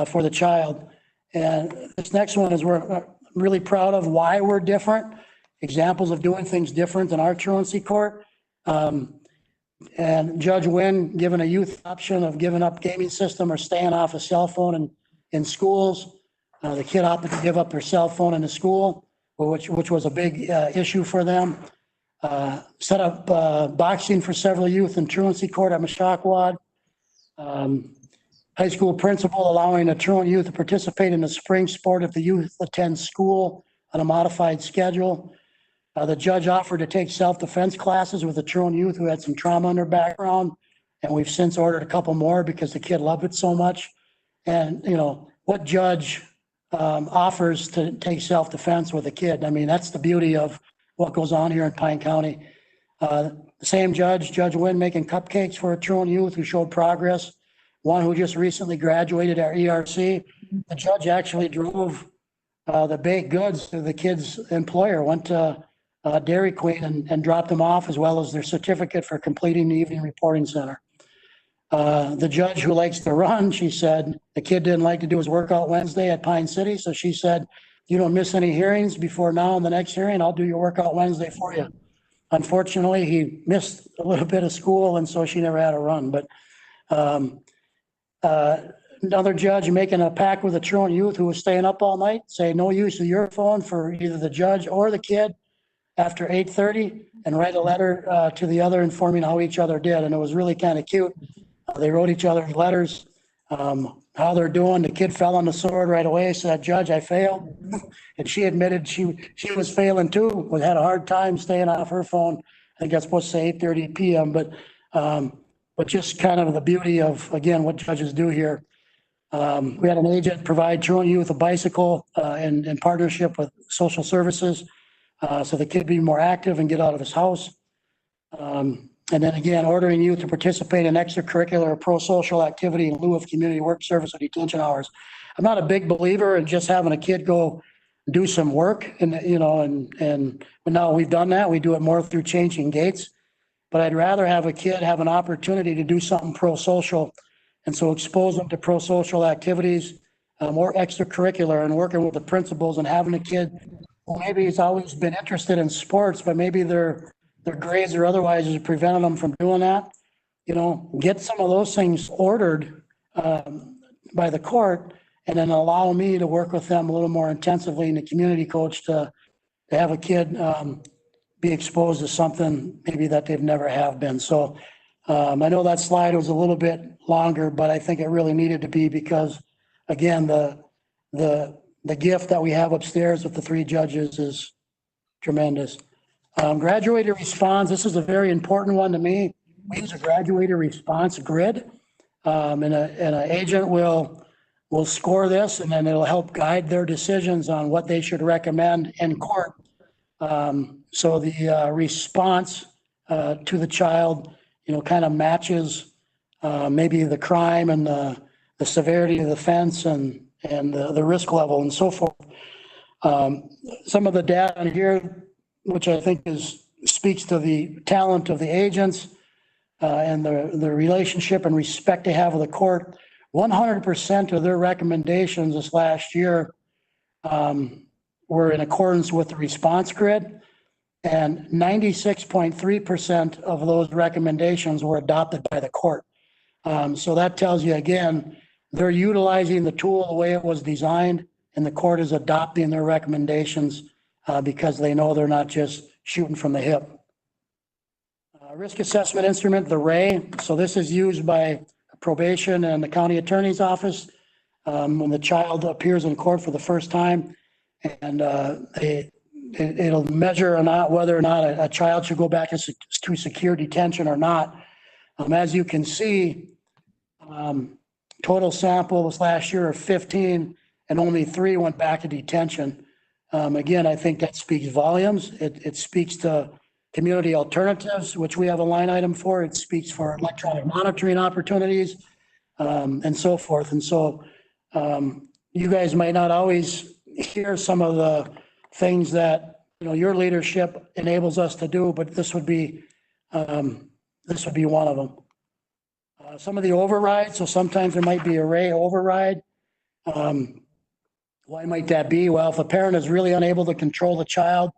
for the child. And this next one is we're really proud of why we're different, examples of doing things different than our truancy court. And Judge Wynn given a youth option of giving up gaming system or staying off a cell phone in schools. The kid opted to give up their cell phone in the school, which was a big issue for them. Set up boxing for several youth in truancy court at Mashawquad. High school principal allowing a truant youth to participate in the spring sport if the youth attends school on a modified schedule. The judge offered to take self-defense classes with a truant youth who had some trauma in their background, and we've since ordered a couple more because the kid loved it so much. And, you know, what judge offers to take self-defense with a kid? I mean, that's the beauty of what goes on here in Pine County. The same judge, Judge Wynn, making cupcakes for a truant youth who showed progress. One who just recently graduated at ERC. The judge actually drove the baked goods to the kid's employer, went to Dairy Queen and dropped them off, as well as their certificate for completing the evening reporting center. The judge who likes to run, she said, the kid didn't like to do his workout Wednesday at Pine City. So she said, you don't miss any hearings before now and the next hearing, I'll do your workout Wednesday for you. Unfortunately, he missed a little bit of school, and so she never had a run. But another judge making a pact with a truant youth who was staying up all night, say no use of your phone for either the judge or the kid after 8:30, and write a letter to the other informing how each other did. And it was really kind of cute. They wrote each other letters, how they're doing. The kid fell on the sword right away, said, Judge, I failed. And she admitted she was failing too, but had a hard time staying off her phone. I think that's supposed to say 8:30 p.m. But just kind of the beauty of, again, what judges do here. We had an agent provide truant youth a bicycle in partnership with social services so the kid be more active and get out of his house. And then again, ordering youth to participate in extracurricular or pro-social activity in lieu of community work, service, or detention hours. I'm not a big believer in just having a kid go do some work and but now we've done that. We do it more through changing gates, but I'd rather have a kid have an opportunity to do something pro-social. And so expose them to pro-social activities, more extracurricular, and working with the principals and having a kid who maybe has always been interested in sports, but maybe their grades or otherwise is preventing them from doing that. You know, get some of those things ordered by the court, and then allow me to work with them a little more intensively in the community coach to have a kid be exposed to something maybe that they've never have been. So I know that slide was a little bit longer, but I think it really needed to be because, again, the gift that we have upstairs with the 3 judges is tremendous. Graduated response, this is a very important one to me. We use a graduated response grid, and an agent will score this, and then it'll help guide their decisions on what they should recommend in court. So the response to the child, kind of matches maybe the crime and the severity of the offense and the risk level and so forth. Some of the data on here, which I think speaks to the talent of the agents and the relationship and respect they have with the court. 100% of their recommendations this last year were in accordance with the response grid, and 96.3% of those recommendations were adopted by the court. So that tells you, again, they're utilizing the tool the way it was designed, and the court is adopting their recommendations because they know they're not just shooting from the hip. Risk assessment instrument, the RAY. So this is used by probation and the county attorney's office when the child appears in court for the first time, and it'll measure or not whether or not a child should go back to secure detention or not. As you can see, total sample this last year of 15, and only 3 went back to detention. Again, I think that speaks volumes. It speaks to community alternatives, which we have a line item for. It speaks for electronic monitoring opportunities and so forth. And so you guys might not always hear some of the things that your leadership enables us to do, but this would be one of them. Some of the overrides. So sometimes there might be a RAY override. Why might that be? Well, if a parent is really unable to control the child,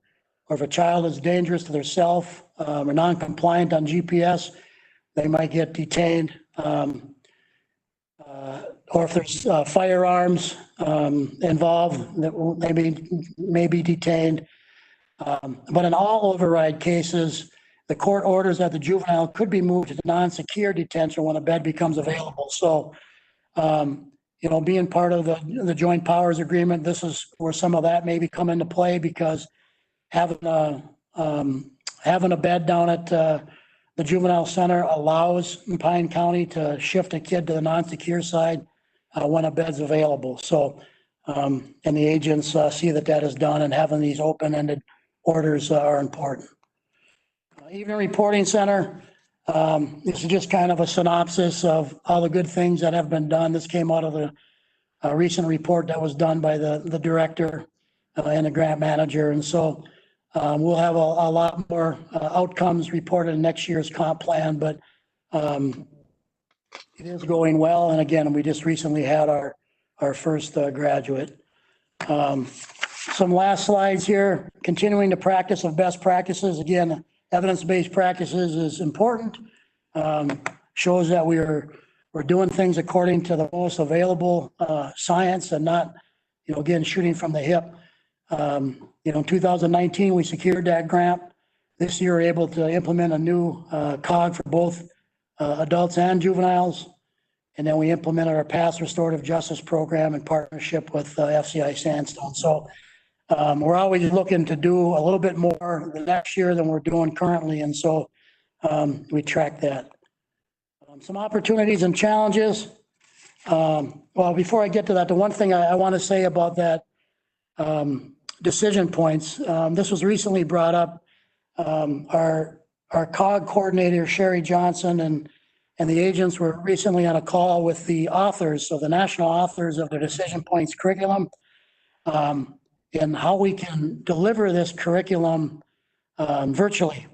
or if a child is dangerous to themselves or non-compliant on GPS, they might get detained. Or if there's firearms involved, that may be detained. But in all override cases, the court orders that the juvenile could be moved to non-secure detention when a bed becomes available. So, being part of the joint powers agreement, this is where some of that maybe come into play, because having a bed down at the juvenile center allows Pine County to shift a kid to the non-secure side when a bed's available. So, and the agents see that is done, and having these open-ended orders are important. Evening reporting center. This is just kind of a synopsis of all the good things that have been done. This came out of the recent report that was done by the director and the grant manager. And so we'll have a lot more outcomes reported in next year's comp plan, but it is going well. And again, we just recently had our first graduate. Some last slides here. Continuing the practice of best practices. Again, evidence-based practices is important. Shows that we're doing things according to the most available science, and not, again, shooting from the hip. In 2019, we secured that grant. This year, we're able to implement a new COG for both adults and juveniles. And then we implemented our past restorative justice program in partnership with FCI Sandstone. So we're always looking to do a little bit more the next year than we're doing currently. And so we track that. Some opportunities and challenges. Well, before I get to that, the one thing I want to say about that decision points, this was recently brought up. Our COG coordinator, Sherry Johnson, and the agents were recently on a call with the authors, so the national authors of the decision points curriculum, and how we can deliver this curriculum virtually.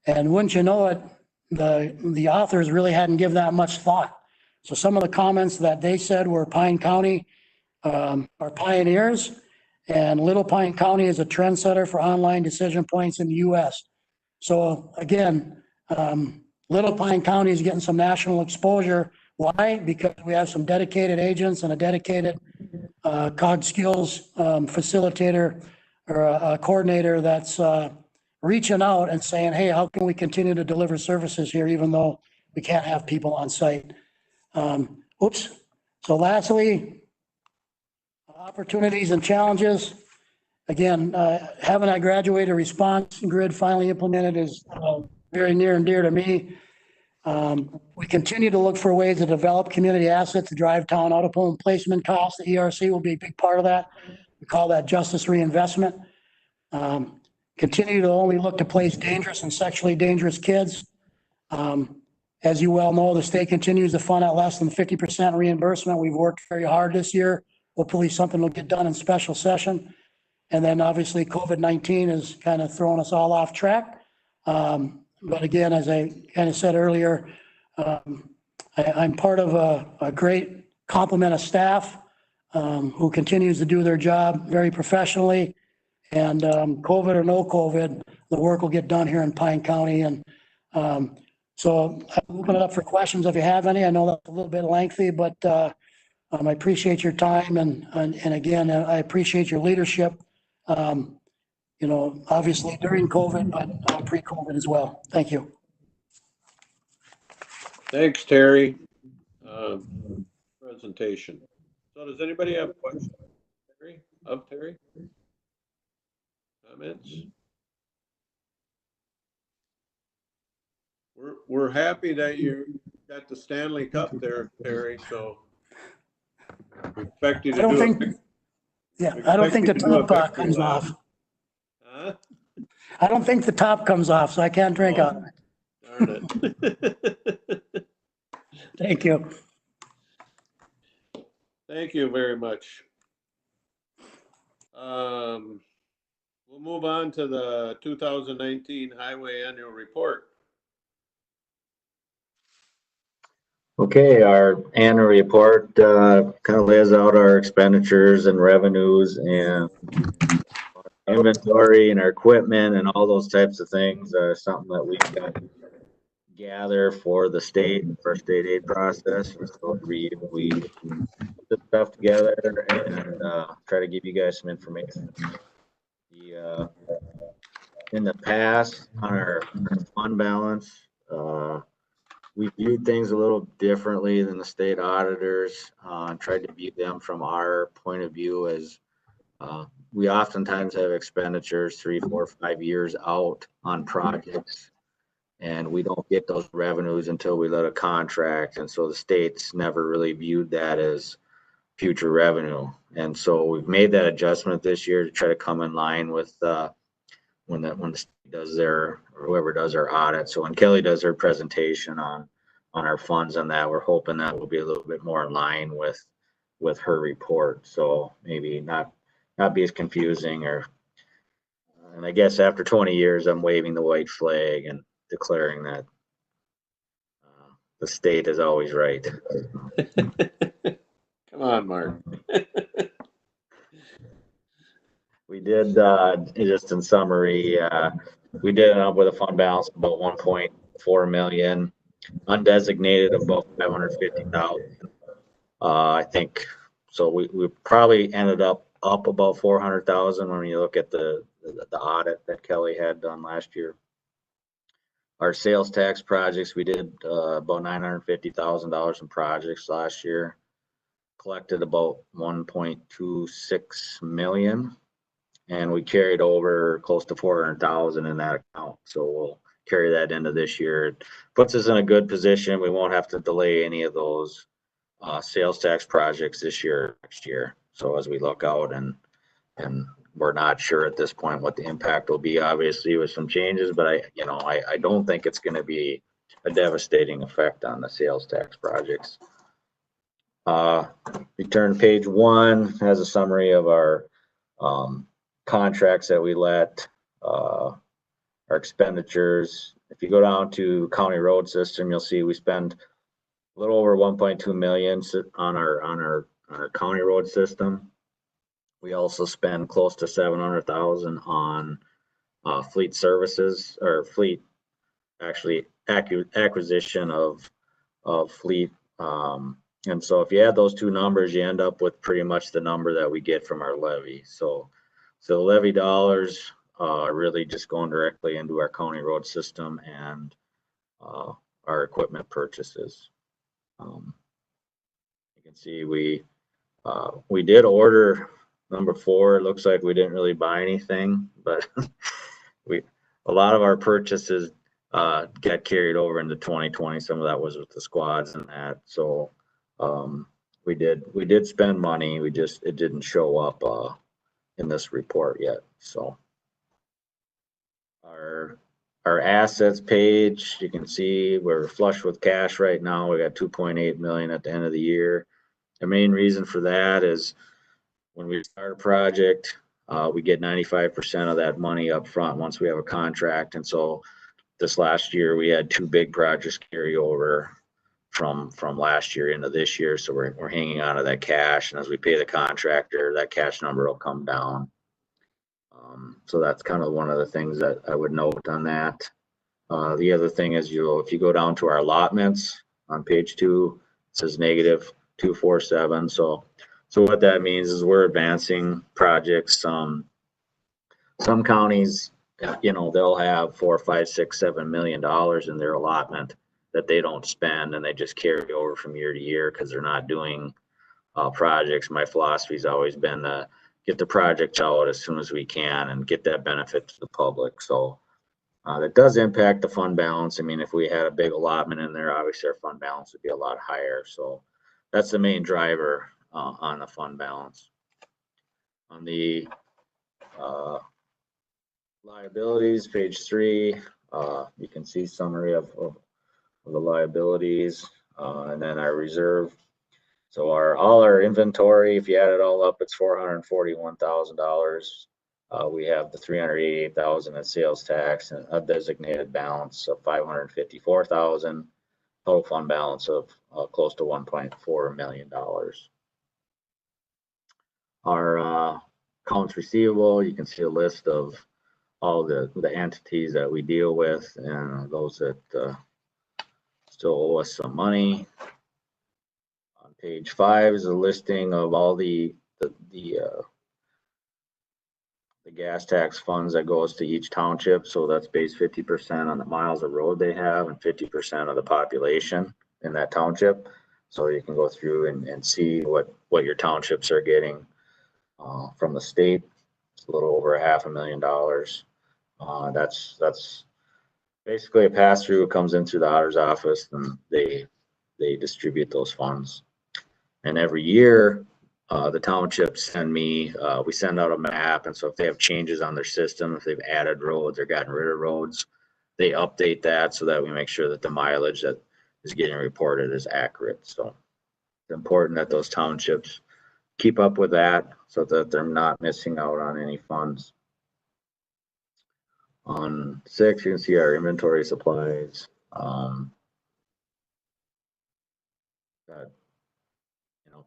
And wouldn't you know it, the authors really hadn't given that much thought. So some of the comments that they said were Pine County are pioneers, and Little Pine County is a trendsetter for online decision points in the US. So again, Little Pine County is getting some national exposure. Why? Because we have some dedicated agents and a dedicated COG skills facilitator or a coordinator that's reaching out and saying, hey, how can we continue to deliver services here even though we can't have people on site? Oops. So lastly, opportunities and challenges. Again, having that graduated response grid finally implemented is very near and dear to me. We continue to look for ways to develop community assets to drive town out-of-home placement costs. The ERC will be a big part of that. We call that justice reinvestment. continue to only look to place dangerous and sexually dangerous kids. As you well know, the state continues to fund at less than 50% reimbursement. We've worked very hard this year. Hopefully something will get done in special session. And then obviously COVID-19 has kind of thrown us all off track. But again, as I kind of said earlier, I'm part of a great complement of staff who continues to do their job very professionally. And COVID or no COVID, the work will get done here in Pine County. And so I'll open it up for questions if you have any. I know that's a little bit lengthy, but I appreciate your time. And again, I appreciate your leadership, you know, obviously during COVID, but pre-COVID as well. Thank you. Thanks, Terry. Presentation. So does anybody have questions, Terry? Of Terry? Comments? We're happy that you got the Stanley Cup there, Terry, so we expect you to do it. Yeah, I don't think the top comes off. Huh? I don't think the top comes off, so I can't drink on it. Darn it. Thank you. Thank you very much. We'll move on to the 2019 Highway Annual Report. Okay, our annual report kind of lays out our expenditures and revenues and inventory and our equipment and all those types of things. Something that we've got to gather for the state and for state aid process. So every year we put this stuff together and try to give you guys some information. In the past, on our fund balance, we viewed things a little differently than the state auditors and tried to view them from our point of view as we oftentimes have expenditures 3, 4, 5 years out on projects, and we don't get those revenues until we let a contract. And so the state's never really viewed that as future revenue. And so we've made that adjustment this year to try to come in line with when the state does their, or whoever does our audit. So when Kelly does her presentation on our funds and that, we're hoping that will be a little bit more in line with her report. So maybe not be as confusing. And I guess after 20 years, I'm waving the white flag and declaring that the state is always right. Come on, Mark. We did, just in summary, we did end up with a fund balance of about 1.4 million, undesignated of about 550,000. I think, so we probably ended up about 400,000 when you look at the audit that Kelly had done last year. Our sales tax projects, we did about $950,000 in projects last year, collected about 1.26 million. And we carried over close to 400,000 in that account. So we'll carry that into this year. It puts us in a good position. We won't have to delay any of those sales tax projects this year, next year. So as we look out, and we're not sure at this point what the impact will be, obviously with some changes, but I don't think it's going to be a devastating effect on the sales tax projects. We turn to page 1, has a summary of our contracts that we let, our expenditures. If you go down to county road system, you'll see we spend a little over 1.2 million on our county road system. We also spend close to 700,000 on fleet services, or fleet, actually acquisition of fleet. And so if you add those two numbers, you end up with pretty much the number that we get from our levy. So the levy dollars are really just going directly into our county road system and our equipment purchases. You can see we did order number 4. It looks like we didn't really buy anything, but a lot of our purchases got carried over into 2020. Some of that was with the squads and that. So we did spend money. It didn't show up in this report yet. So Our assets page, you can see we're flush with cash right now. We got 2.8 million at the end of the year. The main reason for that is when we start a project, we get 95% of that money up front once we have a contract. And so this last year, we had 2 big projects carry over from last year into this year. So we're hanging on to that cash. And as we pay the contractor, that cash number will come down. So that's kind of one of the things that I would note on that. The other thing is, if you go down to our allotments on page 2, it says -247. So what that means is we're advancing projects. Some counties, they'll have $4, $5, $6, $7 million in their allotment that they don't spend, and they just carry over from year to year because they're not doing projects. My philosophy's always been to get the projects out as soon as we can and get that benefit to the public. So that does impact the fund balance. I mean, if we had a big allotment in there, obviously our fund balance would be a lot higher. So that's the main driver on the fund balance. On the liabilities, page 3, you can see summary of the liabilities, and then our reserve. So all our inventory, if you add it all up, it's $441,000. We have the $388,000 in sales tax and a designated balance of $554,000. Total fund balance of close to $1.4 million. Our accounts receivable, you can see a list of all the entities that we deal with and those that still owe us some money. On page 5 is a listing of all the gas tax funds that goes to each township. So that's based 50% on the miles of road they have and 50% of the population in that township. So you can go through and see what your townships are getting from the state. It's a little over $500,000. That's basically a pass through. It comes in through the auditor's office, and they distribute those funds. And every year, the townships send me, we send out a map. And so if they have changes on their system, if they've added roads or gotten rid of roads, they update that so that we make sure that the mileage that is getting reported is accurate. So it's important that those townships keep up with that so that they're not missing out on any funds. On 6, you can see our inventory supplies.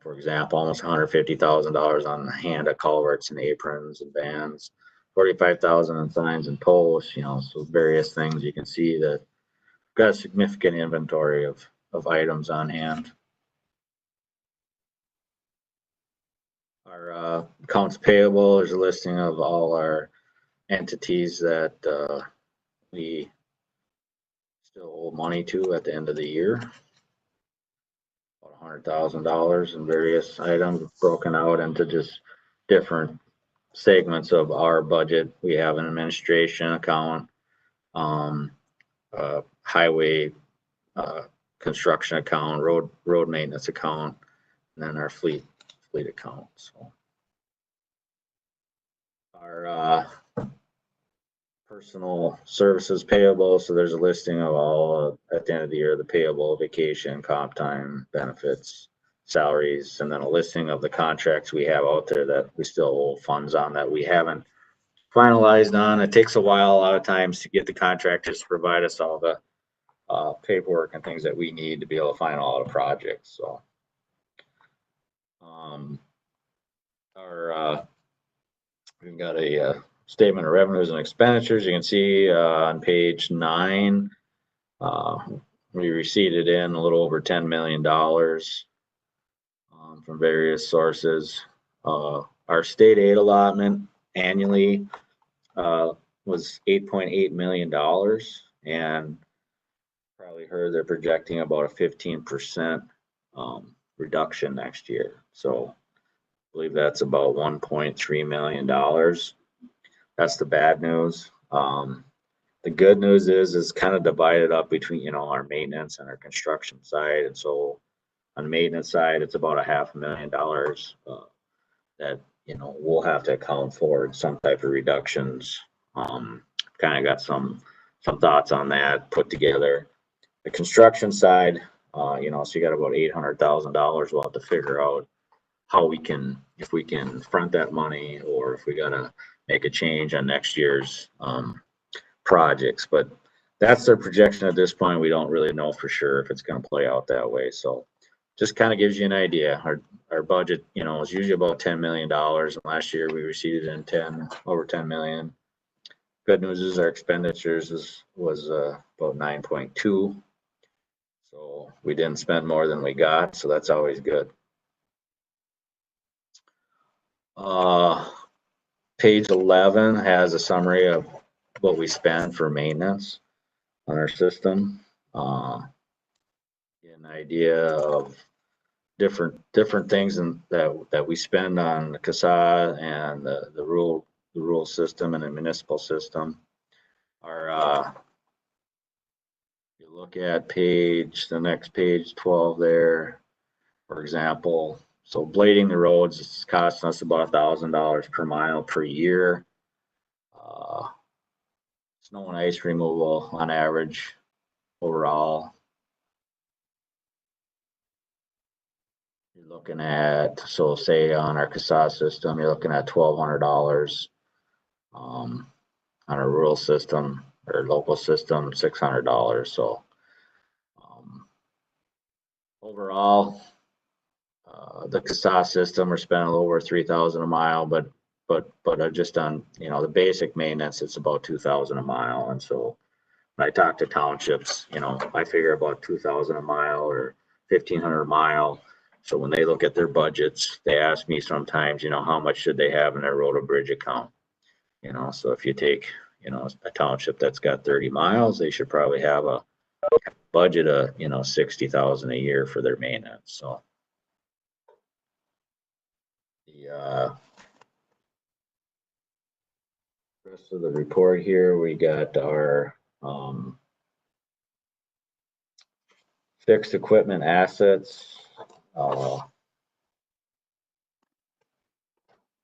For example, almost $150,000 on hand of culverts and aprons and bands, $45,000 in signs and posts. So various things. You can see that we've got a significant inventory of items on hand. Our accounts payable is a listing of all our entities that we still owe money to at the end of the year. $100,000 in various items broken out into just different segments of our budget. We have an administration account, highway construction account, road maintenance account, and then our fleet account. So our personal services payable. So there's a listing of all at the end of the year, the payable, vacation, comp time, benefits, salaries, and then a listing of the contracts we have out there that we still owe funds on that we haven't finalized on. It takes a while, a lot of times, to get the contractors to provide us all the paperwork and things that we need to be able to final all the projects. So we've got a statement of revenues and expenditures. You can see on page 9, we receipted in a little over $10 million from various sources. Our state aid allotment annually was $8.8 million, and probably heard they're projecting about a 15% reduction next year. So I believe that's about $1.3 million. That's the bad news. The good news is it's kind of divided up between, our maintenance and our construction side. And so on the maintenance side, it's about $500,000 that, we'll have to account for some type of reductions kind of got some thoughts on that put together. The construction side, so you got about $800,000. We'll have to figure out how if we can front that money, or if we gotta make a change on next year's projects. But that's their projection at this point. We don't really know for sure if it's going to play out that way. So just kind of gives you an idea. Our budget, is usually about $10 million. And last year we received over 10 million. Good news is our expenditures was about 9.2. So we didn't spend more than we got. So that's always good. Page 11 has a summary of what we spend for maintenance on our system. An idea of different things that we spend on the CASA and the rural system and the municipal system. You look at the next page 12 there, for example. So blading the roads is costing us about $1,000 per mile per year. Snow and ice removal on average overall. You're looking at, so say on our CASA system, you're looking at $1,200. On a rural system or local system, $600. So overall, the CASA system, we're spending a little over $3,000 a mile, but just on the basic maintenance, it's about $2,000 a mile. And so when I talk to townships, I figure about $2,000 a mile or $1,500 a mile. So when they look at their budgets, they ask me sometimes, how much should they have in their road or bridge account? So if you take a township that's got 30 miles, they should probably have a budget of $60,000 a year for their maintenance. So the rest of the report here, we got our fixed equipment assets.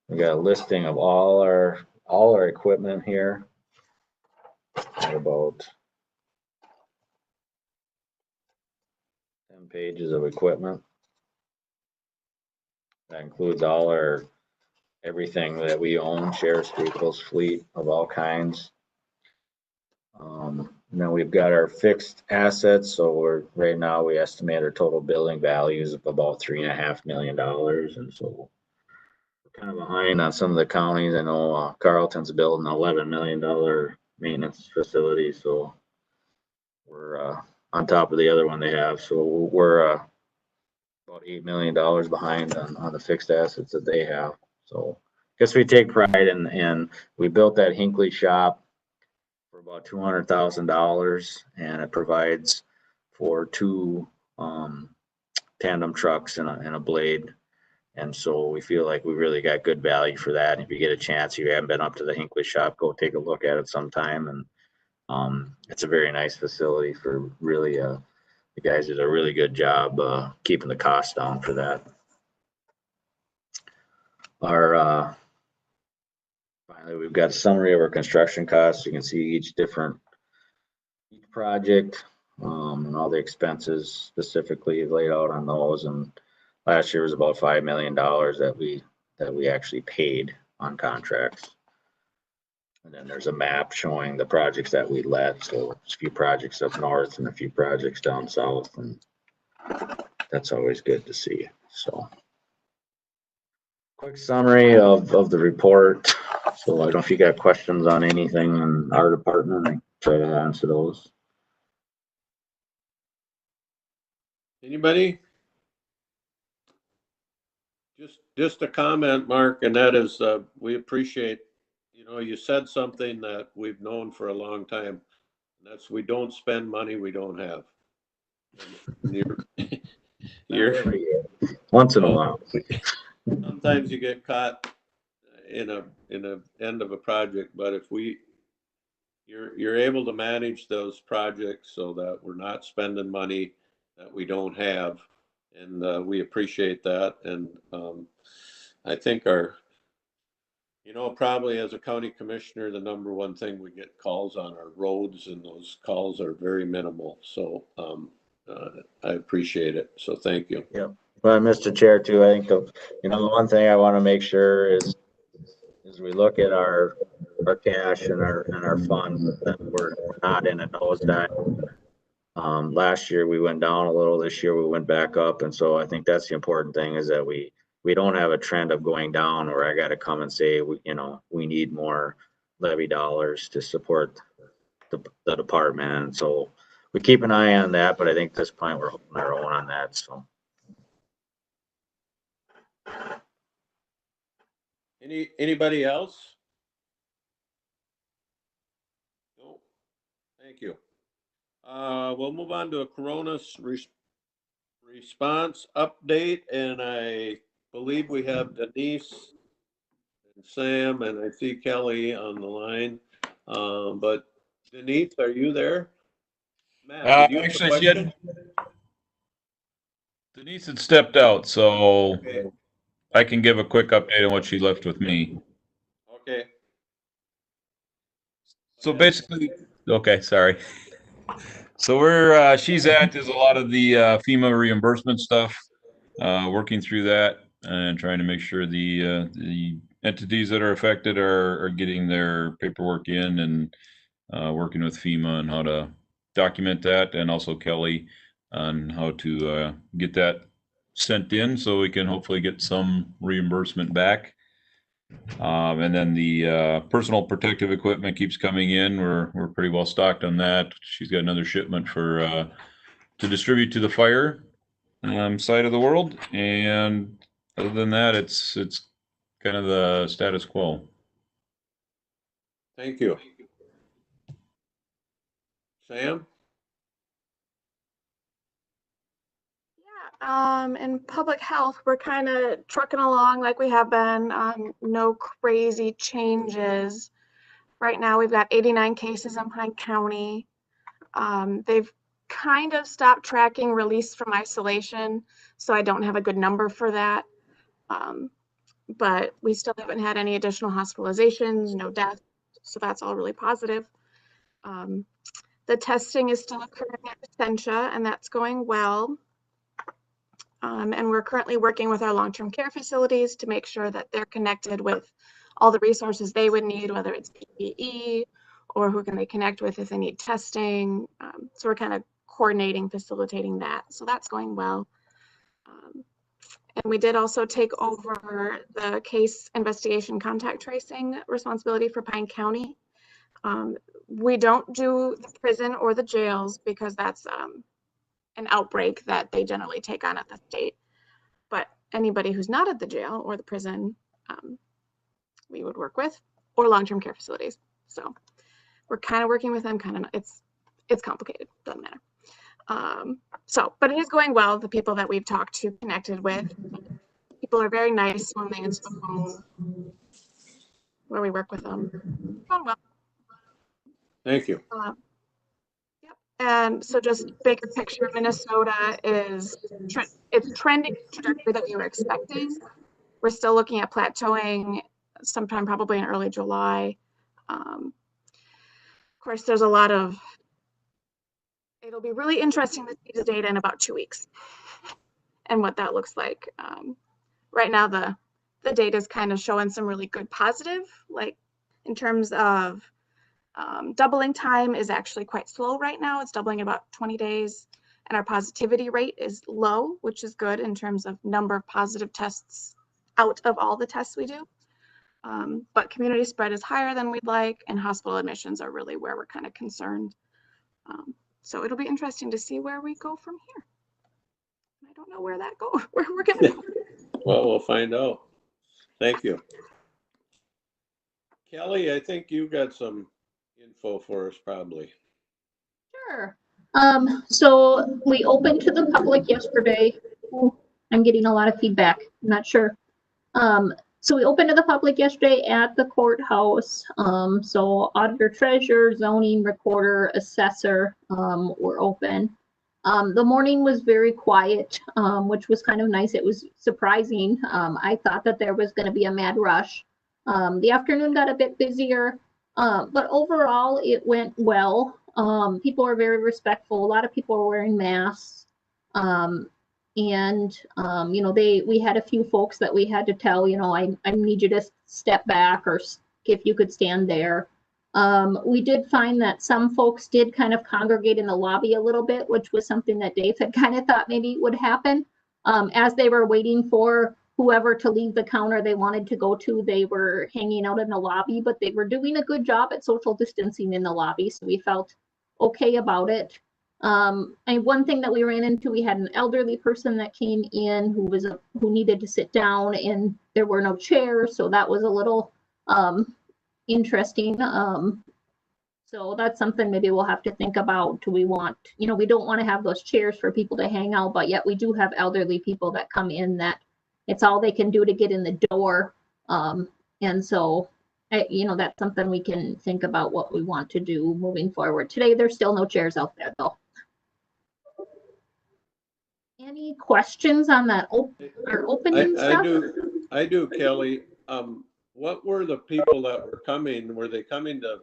We got a listing of all our equipment here. About 10 pages of equipment. That includes everything that we own, sheriff's vehicles, fleet of all kinds. Now we've got our fixed assets. So right now we estimate our total building values of about $3.5 million. And so we're kind of behind on some of the counties. I know Carleton's building an $11 million maintenance facility. So we're on top of the other one they have. So we're about $8 million behind on the fixed assets that they have. So I guess we take pride in we built that Hinckley shop for about $200,000, and it provides for 2 tandem trucks and a blade. And so we feel like we really got good value for that. If you get a chance, you haven't been up to the Hinckley shop, go take a look at it sometime. And it's a very nice facility for really the guys did a really good job keeping the costs down for that. Finally, we've got a summary of our construction costs. You can see each project and all the expenses specifically laid out on those. And last year was about $5 million that we actually paid on contracts. And then there's a map showing the projects that we let. So there's a few projects up north and a few projects down south, and that's always good to see. So quick summary of the report. So I don't know if you got questions on anything in our department. I try to answer those. Anybody? Just a comment, Mark, and that is we appreciate, you said something that we've known for a long time. And that's we don't spend money we don't have. You're once in a while. Sometimes you get caught in a end of a project, but if you're able to manage those projects so that we're not spending money that we don't have, and we appreciate that. And I think our You know, probably as a county commissioner, the number one thing we get calls on are roads, and those calls are very minimal. So I appreciate it. So thank you. Yep. But Mr. Chair too, I think the one thing I want to make sure is we look at our cash and our funds, that we're not in a nosedive. Last year we went down a little, this year we went back up. And so I think that's the important thing, is that we don't have a trend of going down, or I got to come and say, we need more levy dollars to support the department. And so we keep an eye on that, but I think at this point we're holding our own on that. So. Anybody else? No. Thank you. We'll move on to a Corona response update, and I believe we have Denise and Sam, and I see Kelly on the line. But Denise, are you there? Matt, did you Actually, Denise had stepped out, so okay. I can give a quick update on what she left with me. Okay. So basically, okay, sorry. So where she's at is a lot of the FEMA reimbursement stuff, working through that and trying to make sure the entities that are affected are getting their paperwork in, and working with FEMA on how to document that, and also Kelly on how to get that sent in so we can hopefully get some reimbursement back. And then the personal protective equipment keeps coming in. We're pretty well stocked on that. She's got another shipment for to distribute to the fire side of the world. And other than that, it's kind of the status quo. Thank you. Sam? In public health, we're kind of trucking along like we have been. No crazy changes. Right now, we've got 89 cases in Pine County. They've kind of stopped tracking release from isolation, so I don't have a good number for that. But we still haven't had any additional hospitalizations, no deaths, so that's all really positive. The testing is still occurring at Essentia, and that's going well. And we're currently working with our long-term care facilities to make sure that they're connected with all the resources they would need, whether it's PPE or who can they connect with if they need testing. So we're kind of coordinating, facilitating that. So that's going well. And we did also take over the case investigation contact tracing responsibility for Pine County. We don't do the prison or the jails because that's an outbreak that they generally take on at the state. But anybody who's not at the jail or the prison, we would work with, or long-term care facilities. So we're kind of working with them, it's complicated, doesn't matter. But it is going well. The people that we've talked to, connected with, people are very nice when they answer the phone where we work with them. Going well. Thank you. And so just bigger picture, Minnesota is it's trending trajectory that we were expecting. We're still looking at plateauing sometime probably in early July. Of course, there's a lot of, it'll be really interesting to see the data in about 2 weeks and what that looks like. Right now, the data is kind of showing some really good positive, like in terms of doubling time is actually quite slow right now. It's doubling in about 20 days. And our positivity rate is low, which is good in terms of number of positive tests out of all the tests we do. But community spread is higher than we'd like, and hospital admissions are really where we're kind of concerned. So it'll be interesting to see where we go from here. I don't know where that goes, where we're going to go. Well, we'll find out. Thank you. Kelly, I think you got some info for us probably. Sure. So we opened to the public yesterday. I'm getting a lot of feedback. I'm not sure. So we opened to the public yesterday at the courthouse. So auditor, treasurer, zoning, recorder, assessor were open. The morning was very quiet, which was kind of nice. It was surprising. I thought that there was going to be a mad rush. The afternoon got a bit busier, but overall it went well. People were very respectful. A lot of people were wearing masks. We had a few folks that we had to tell, I need you to step back, or if you could stand there. We did find that some folks did kind of congregate in the lobby a little bit, which was something that Dave had kind of thought maybe would happen. As they were waiting for whoever to leave the counter they wanted to go to, they were hanging out in the lobby, but they were doing a good job at social distancing in the lobby, so we felt okay about it. And one thing that we ran into, we had an elderly person that came in who needed to sit down, and there were no chairs, so that was a little interesting. So that's something maybe we'll have to think about. Do we want, we don't want to have those chairs for people to hang out, but yet we do have elderly people that come in that it's all they can do to get in the door. And so, that's something we can think about what we want to do moving forward. Today, there's still no chairs out there though. Any questions on that opening stuff? I do, Kelly. What were the people that were coming? Were they coming to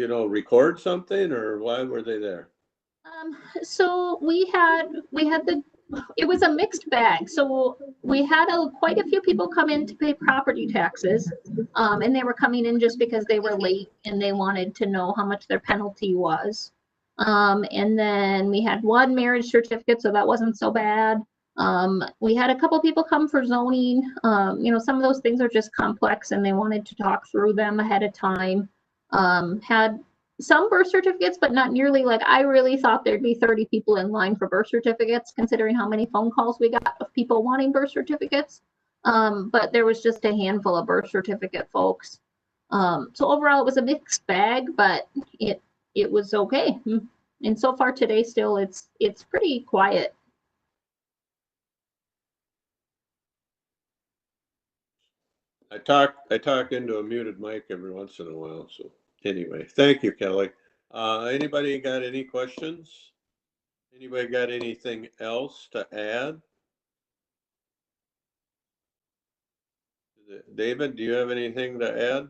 record something, or why were they there? So it was a mixed bag. So we had quite a few people come in to pay property taxes, and they were coming in just because they were late and they wanted to know how much their penalty was. And then we had one marriage certificate, so that wasn't so bad. We had a couple people come for zoning. Some of those things are just complex and they wanted to talk through them ahead of time. Had some birth certificates, but not nearly. Like, I really thought there'd be 30 people in line for birth certificates, considering how many phone calls we got of people wanting birth certificates. But there was just a handful of birth certificate folks. So overall it was a mixed bag, but it was okay. And so far today still it's pretty quiet. I talk into a muted mic every once in a while. So anyway, thank you, Kelly. Anybody got any questions? Anybody got anything else to add? David, do you have anything to add?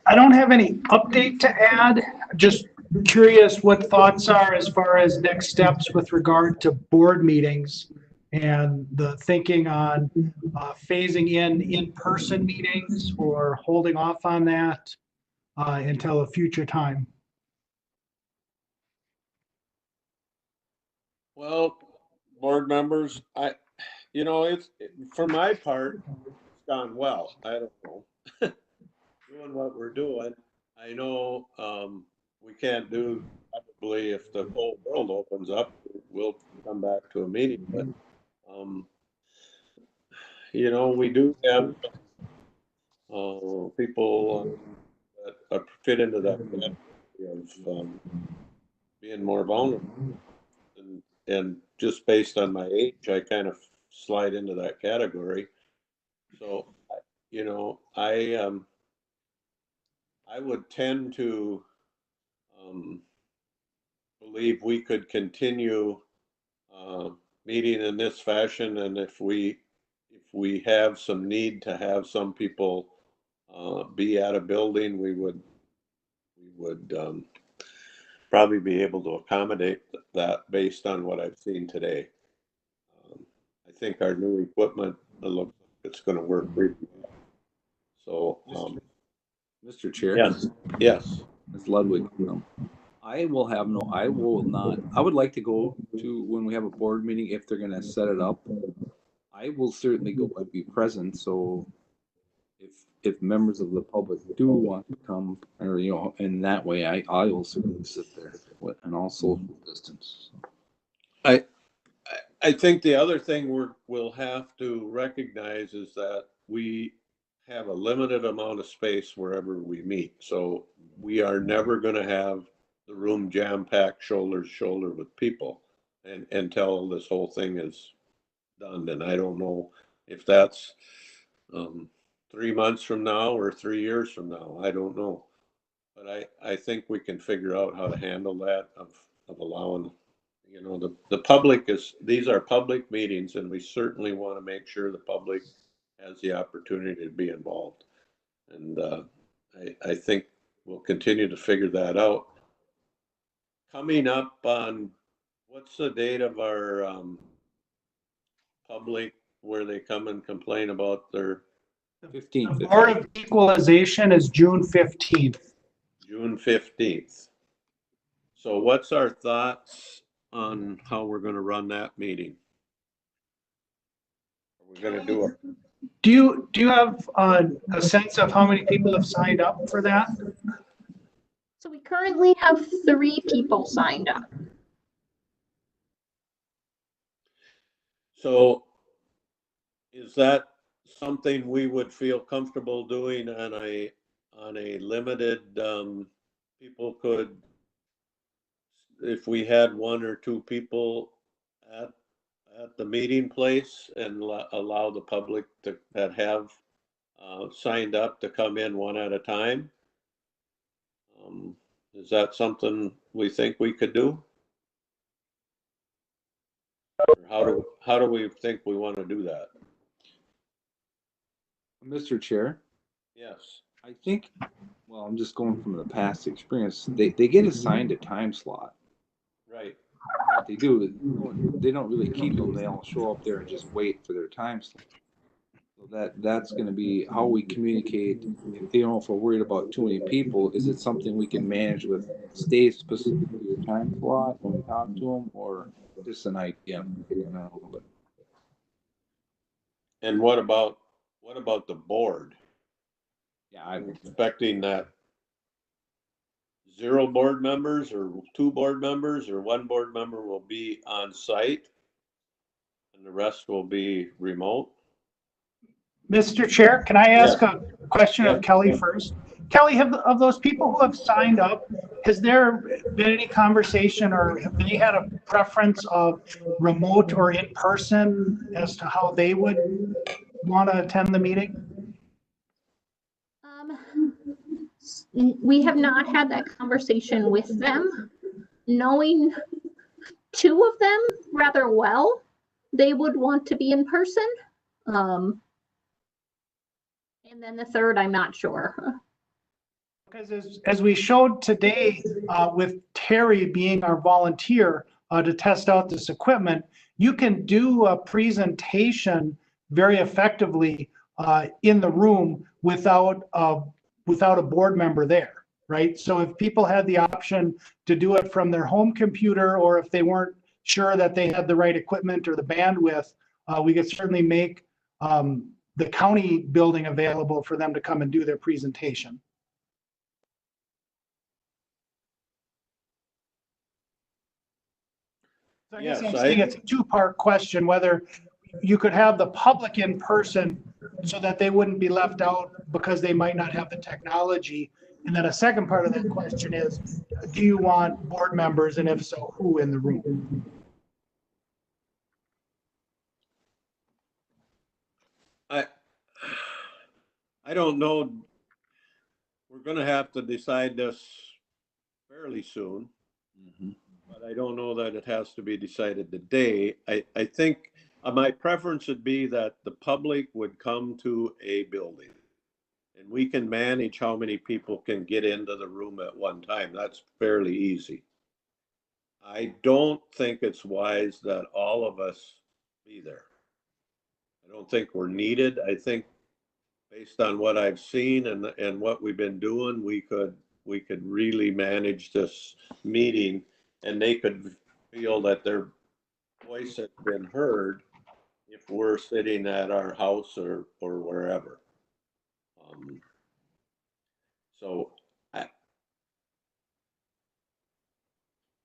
I don't have any update to add. Just curious what thoughts are as far as next steps with regard to board meetings and the thinking on phasing in-person meetings or holding off on that until a future time. Well, board members, it's for my part, it's gone well. I don't know. Doing what we're doing. I know we can't do, probably if the whole world opens up, we'll come back to a meeting, but we do have people that fit into that category of being more vulnerable, and just based on my age, I kind of slide into that category. So, I would tend to believe we could continue meeting in this fashion, and if we have some need to have some people be at a building, we would probably be able to accommodate that based on what I've seen today. I think our new equipment looks like it's going to work pretty well. So, Mr. Chair. Yes. Ms. Ludwig, I will not, I would like to go to when we have a board meeting, if they're gonna set it up. I will certainly go and be present, so if members of the public do want to come, or, in that way, I will certainly sit there and all social distance. I think the other thing we'll have to recognize is that we have a limited amount of space wherever we meet. So we are never going to have the room jam-packed shoulder to shoulder with people until this whole thing is done. And I don't know if that's 3 months from now or 3 years from now. I don't know. But I think we can figure out how to handle that of allowing, you know, the public these are public meetings, and we certainly want to make sure the public has the opportunity to be involved. And I think we'll continue to figure that out. Coming up on, what's the date of our public where they come and complain about their 15th. The Board of Equalization is June 15th. June 15th. So what's our thoughts on how we're going to run that meeting? Are we going to do it? Do you have a sense of how many people have signed up for that? So we currently have 3 people signed up. So is that something we would feel comfortable doing on a limited, people could, if we had 1 or 2 people at the meeting place and allow the public that have signed up to come in 1 at a time? Is that something we think we could do? Or how do we think we want to do that? Mr. Chair, Yes. I think, well, I'm just going from the past experience. They get assigned a time slot. Right. What they do, they don't really keep them. They all show up there and just wait for their time slot. So that's going to be how we communicate. If we're worried about too many people, is it something we can manage with stay specific to your time slot when we talk to them, or just an idea? I don't know, but. And what about the board? Yeah, I'm expecting that 0 board members or 2 board members or 1 board member will be on site and the rest will be remote. Mr. Chair, can I ask a question of Kelly first? Kelly, of those people who have signed up, has there been any conversation or have they had a preference of remote or in person as to how they would want to attend the meeting? We have not had that conversation with them. Knowing 2 of them rather well, they would want to be in person. And then the 3rd, I'm not sure. Because as we showed today with Terry being our volunteer to test out this equipment, you can do a presentation very effectively in the room without a board member there, right? So if people had the option to do it from their home computer, or if they weren't sure that they had the right equipment or the bandwidth, we could certainly make the county building available for them to come and do their presentation. So I guess I'm saying it's a 2-part question, whether you could have the public in person so that they wouldn't be left out because they might not have the technology. And then a second part of that question is, do you want board members, and if so, who in the room? I don't know. We're going to have to decide this fairly soon. But I don't know that it has to be decided today. I think my preference would be that the public would come to a building and we can manage how many people can get into the room at one time. That's fairly easy. I don't think it's wise that all of us be there. I don't think we're needed. I think based on what I've seen and what we've been doing, we could really manage this meeting and they could feel that their voice has been heard if we're sitting at our house or wherever. So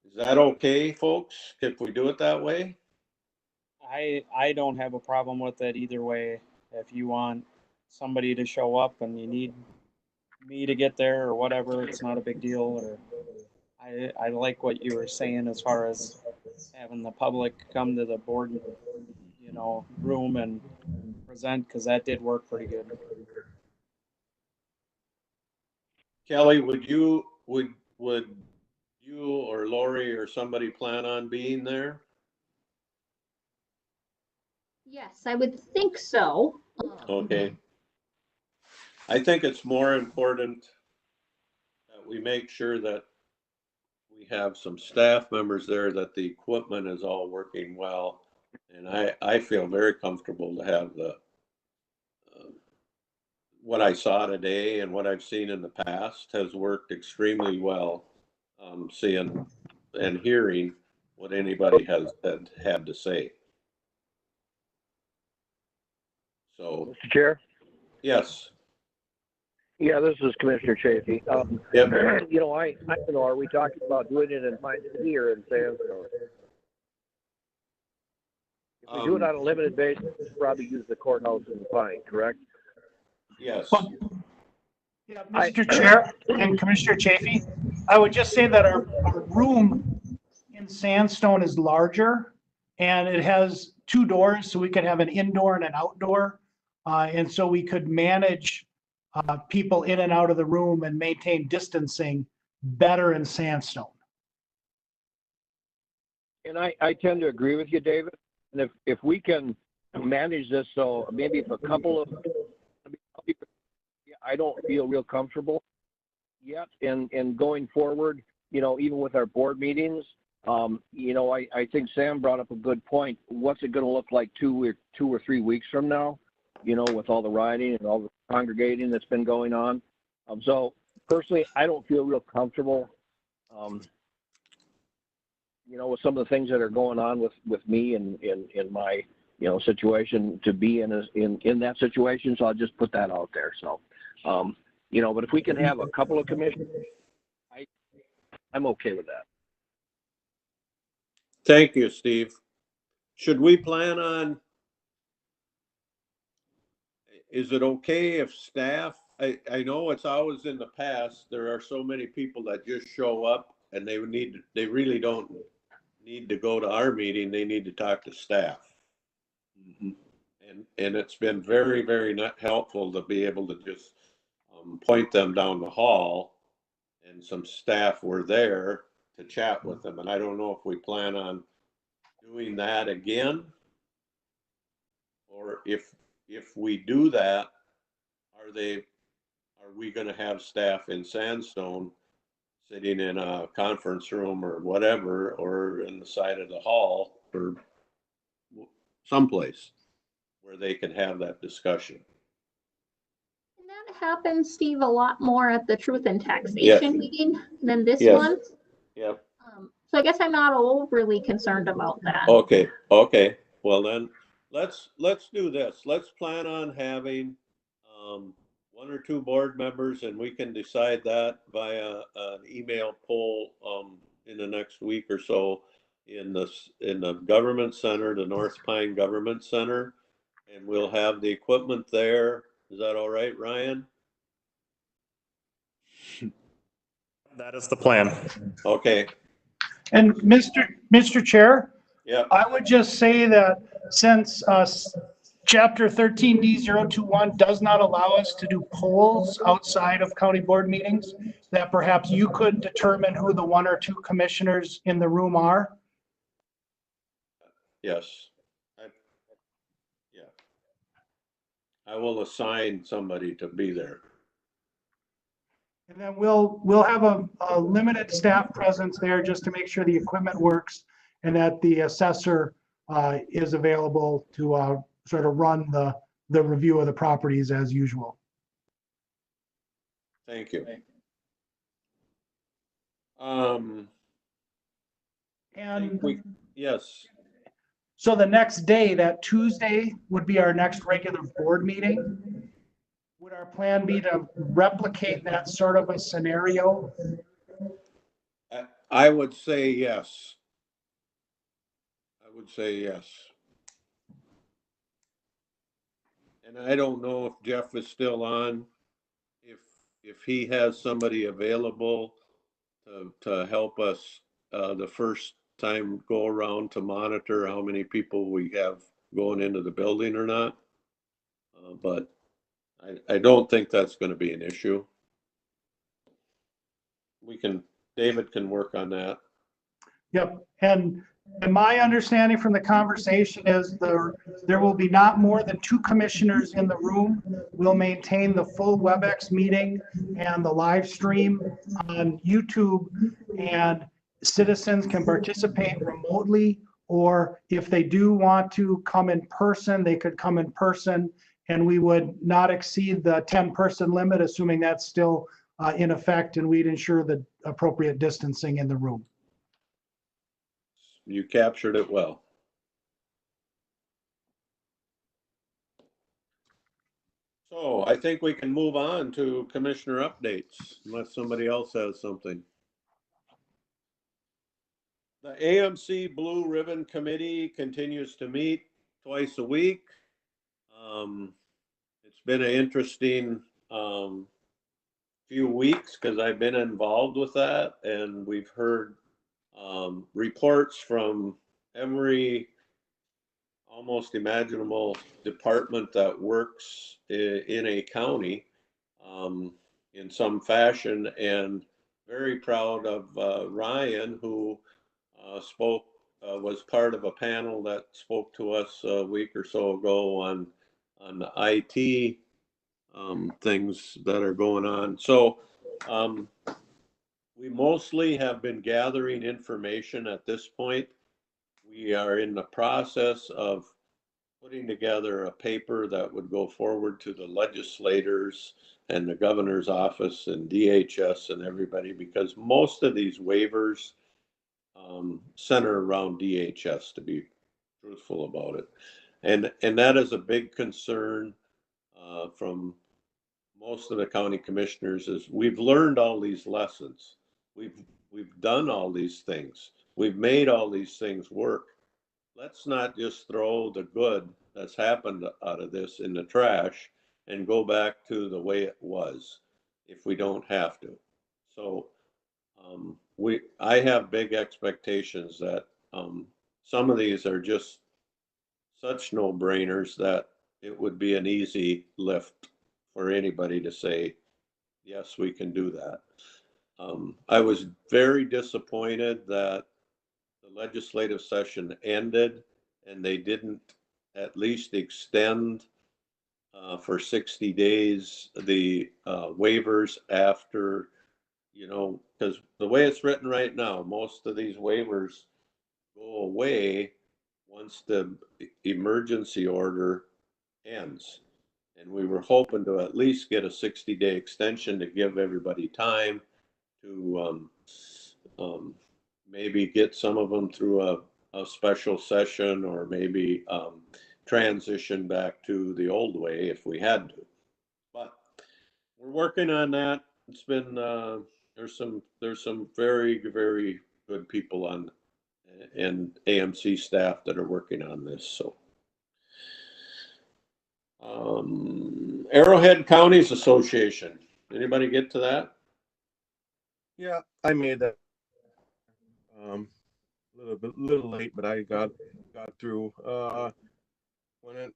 is that okay, folks, if we do it that way? I don't have a problem with it either way. If you want somebody to show up and you need me to get there or whatever, it's not a big deal. Or I like what you were saying as far as having the public come to the board, room and present, because that did work pretty good. Kelly, would you or Lori or somebody plan on being there? Yes, I would think so. Okay. I think it's more important that we make sure that we have some staff members there, that the equipment is all working well. And I feel very comfortable to have the, what I saw today and what I've seen in the past has worked extremely well. Seeing and hearing what anybody has had to say. So, Mr. Chair? yes. Yeah, this is Commissioner Chafee. Yep. You know, I don't know, are we talking about doing it in Pine City or in Sandstone? If we do it on a limited basis, we'll probably use the courthouse in Pine, correct? Yes. Yeah, Mr. Chair and Commissioner Chafee, I would just say that our room in Sandstone is larger and it has 2 doors, so we could have an indoor and an outdoor. And so we could manage people in and out of the room and maintain distancing better in Sandstone. And I tend to agree with you, David. And if we can manage this, so maybe if a couple of, I don't feel real comfortable yet. And going forward, you know, even with our board meetings, you know, I think Sam brought up a good point. What's it going to look like 2 or 3 weeks from now? You know, with all the rioting and all the congregating that's been going on. So personally, I don't feel real comfortable, you know, with some of the things that are going on with me and in my, you know, situation to be in that situation. So I'll just put that out there. So, you know, but if we can have a couple of commissioners, I'm okay with that. Thank you, Steve. Should we plan on, is it okay if staff, I know it's always in the past, there are so many people that just show up and they really don't need to go to our meeting, they need to talk to staff. And it's been very, very not helpful to be able to just point them down the hall, and some staff were there to chat with them. And I don't know if we plan on doing that again, or if we do that, are we going to have staff in Sandstone sitting in a conference room or whatever, or in the side of the hall or someplace where they can have that discussion? And that happens, Steve, a lot more at the Truth and Taxation meeting than this one. Yep. So I guess I'm not overly concerned about that. Okay. Well then, let's do this. Let's plan on having 1 or 2 board members, and we can decide that via an email poll in the next week or so in the government center, the North Pine Government Center, and we'll have the equipment there. Is that all right, Ryan? That is the plan. Okay. And Mr. Chair? Yeah. I would just say that since Chapter 13D021 does not allow us to do polls outside of county board meetings, that perhaps you could determine who the 1 or 2 commissioners in the room are. Yes. I will assign somebody to be there. And then we'll have a limited staff presence there just to make sure the equipment works and that the assessor is available to sort of run the review of the properties as usual. Thank you. Yes. So the next day, that Tuesday, would be our next regular board meeting. Would our plan be to replicate that sort of a scenario? I would say yes. I would say yes. And I don't know if Jeff is still on, if he has somebody available to help us the first time go around to monitor how many people we have going into the building or not. But I don't think that's going to be an issue. We can David can work on that. Yep, and my understanding from the conversation is there will be not more than 2 commissioners in the room. We'll maintain the full WebEx meeting and the live stream on YouTube, and citizens can participate remotely, or if they do want to come in person, they could come in person, and we would not exceed the 10-person limit, assuming that's still in effect, and we'd ensure the appropriate distancing in the room. You captured it well. So I think we can move on to commissioner updates unless somebody else has something. The AMC Blue Ribbon Committee continues to meet twice a week. It's been an interesting few weeks because I've been involved with that, and we've heard reports from every almost imaginable department that works in a county in some fashion, and very proud of Ryan, who was part of a panel that spoke to us a week or so ago on the IT things that are going on. So we mostly have been gathering information at this point. We are in the process of putting together a paper that would go forward to the legislators and the governor's office and DHS and everybody, because most of these waivers center around DHS, to be truthful about it. And that is a big concern from most of the county commissioners. Is we've learned all these lessons. We've done all these things. We've made all these things work. Let's not just throw the good that's happened out of this in the trash and go back to the way it was if we don't have to. So I have big expectations that some of these are just such no-brainers that it would be an easy lift for anybody to say, yes, we can do that. I was very disappointed that the legislative session ended and they didn't at least extend for 60 days the waivers after, because the way it's written right now, most of these waivers go away once the emergency order ends. And we were hoping to at least get a 60-day extension to give everybody time to maybe get some of them through a special session, or maybe transition back to the old way if we had to. But we're working on that. It's been there's some very, very good people on and AMC staff that are working on this. So Arrowhead Counties Association, anybody get to that? Yeah, I made that little late, but I got through. When it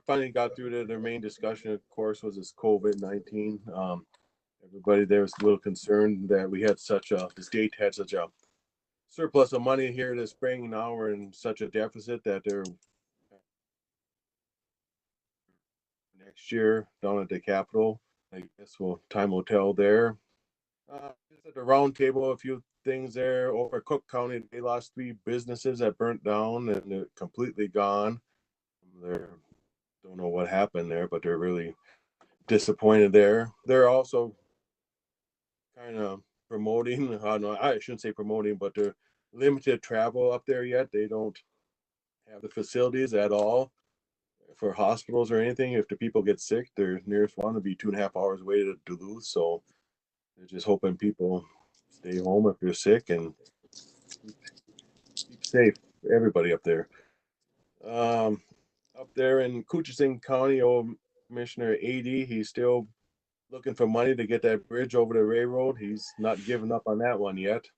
finally got through to their main discussion, of course, was this COVID-19. Everybody there was a little concerned that the state had such a surplus of money here this spring. Now we're in such a deficit that they're next year down at the Capitol. I guess time will tell there. Just at the round table, a few things there. Over Cook County, they lost 3 businesses that burnt down and they're completely gone. They don't know what happened there, but they're really disappointed there. They're also kind of promoting, I shouldn't say promoting, but they're limited travel up there yet. They don't have the facilities at all for hospitals or anything. If the people get sick, their nearest one would be 2.5 hours away to Duluth. So they're just hoping people stay home if they're sick and keep safe. Everybody up there. Up there in Koochisin County, old Commissioner Adie, he's still looking for money to get that bridge over the railroad. He's not giving up on that one yet.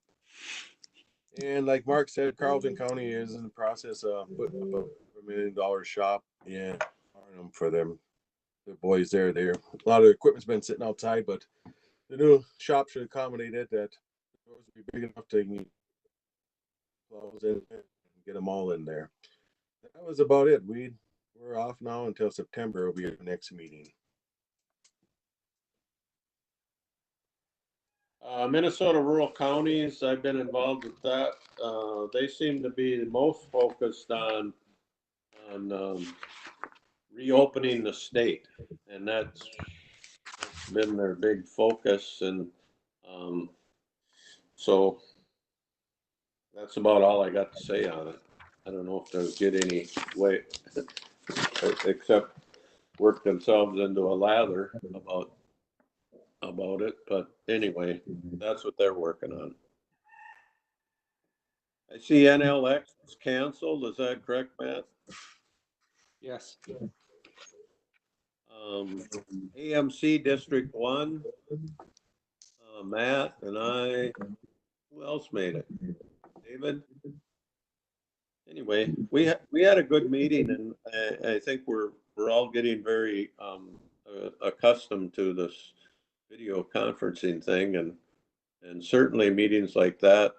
And like Mark said, Carlton County is in the process of putting up a $1 million shop in Arnhem for them. The boys there. A lot of the equipment's been sitting outside, but the new shop should accommodate it. That Doors will be big enough to close in and get them all in there. That was about it. We're off now until September will be our next meeting. Minnesota rural counties, I've been involved with that. They seem to be the most focused on reopening the state, and that's been their big focus. And so that's about all I got to say on it. I don't know if they'll get any way except work themselves into a lather about it. But anyway, that's what they're working on. I see NLX is canceled. Is that correct, Matt? Yes. AMC District 1, Matt and I, who else made it? David? Anyway, we had a good meeting, and I think we're all getting very accustomed to this video conferencing thing, and certainly meetings like that,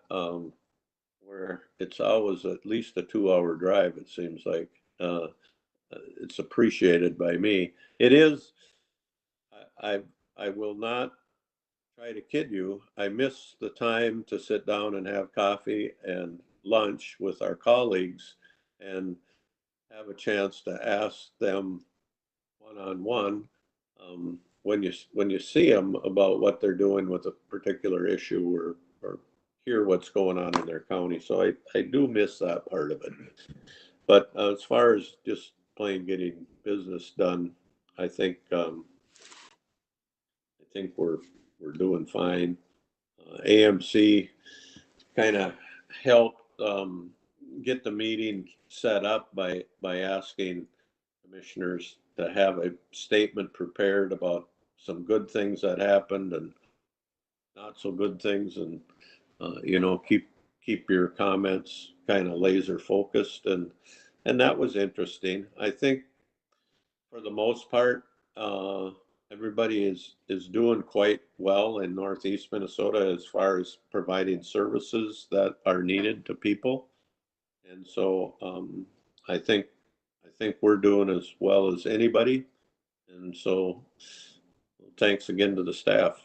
where it's always at least a 2-hour drive, it seems like. It's appreciated by me. It is. I will not try to kid you. I miss the time to sit down and have coffee and lunch with our colleagues and have a chance to ask them one-on-one when you see them about what they're doing with a particular issue or hear what's going on in their county. So I do miss that part of it. But as far as just plain getting business done, I think we're doing fine. AMC kind of helped get the meeting set up by asking commissioners to have a statement prepared about some good things that happened and not so good things, and keep your comments kind of laser focused, and that was interesting. I think for the most part, everybody is doing quite well in Northeast Minnesota as far as providing services that are needed to people. And so I think we're doing as well as anybody. And so thanks again to the staff.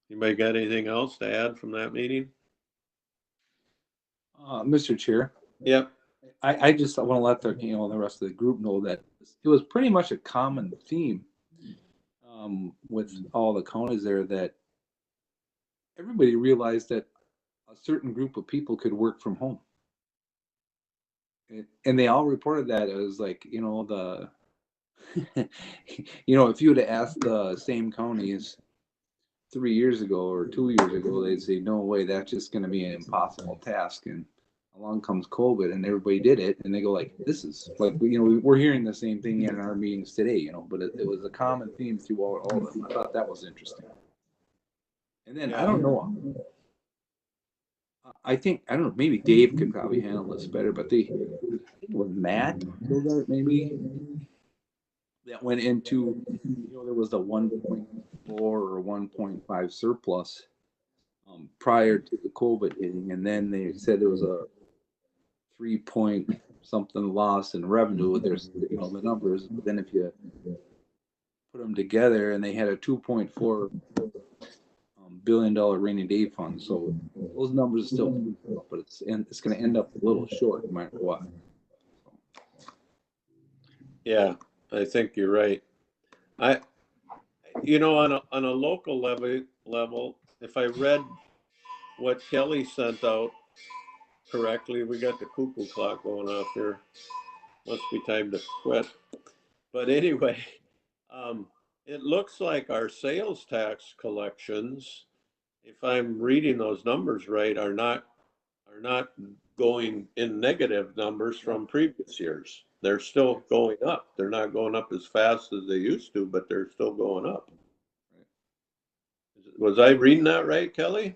Anybody got anything else to add from that meeting? Mr. Chair. Yep. I just want to let the rest of the group know that it was pretty much a common theme with all the counties there, that everybody realized that a certain group of people could work from home. And they all reported that as like, if you would have asked the same counties 3 years ago or 2 years ago, they'd say, no way, that's just going to be an impossible task. And along comes COVID and everybody did it. And they go like, this is like, we're hearing the same thing in our meetings today, but it was a common theme through all of them. I thought that was interesting. And then, I don't know, maybe Dave could probably handle this better, but was Matt maybe that went into, there was the 1.4 or 1.5 surplus prior to the COVID hitting, and then they said there was a 3 point something loss in revenue. There's the numbers, but then if you put them together, and they had a $2.4 billion rainy day fund, so those numbers are still, but it's going to end up a little short no matter what. Yeah, I think you're right. On a local level, if I read what Kelly sent out correctly, we got the cuckoo clock going off here. Must be time to quit. But anyway, it looks like our sales tax collections, if I'm reading those numbers right, are not going in negative numbers from previous years. They're still going up. They're not going up as fast as they used to, but they're still going up. Was I reading that right, Kelly?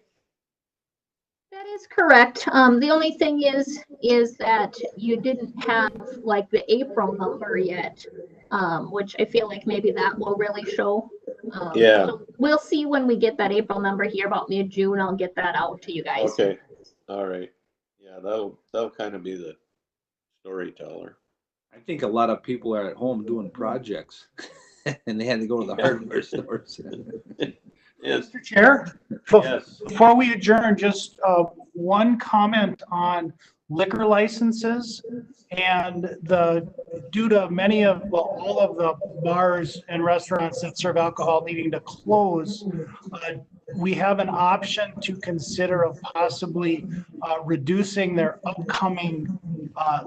That is correct. The only thing is that you didn't have like the April number yet, which I feel like maybe that will really show Yeah. So we'll see when we get that April number here about mid-June. I'll get that out to you guys. Okay, all right. Yeah, that'll kind of be the storyteller. I think a lot of people are at home doing projects and they had to go to the hardware stores. Yes. Mr. Chair, Yes. before we adjourn, just one comment on liquor licenses and due to all of the bars and restaurants that serve alcohol needing to close, we have an option to consider of possibly reducing their upcoming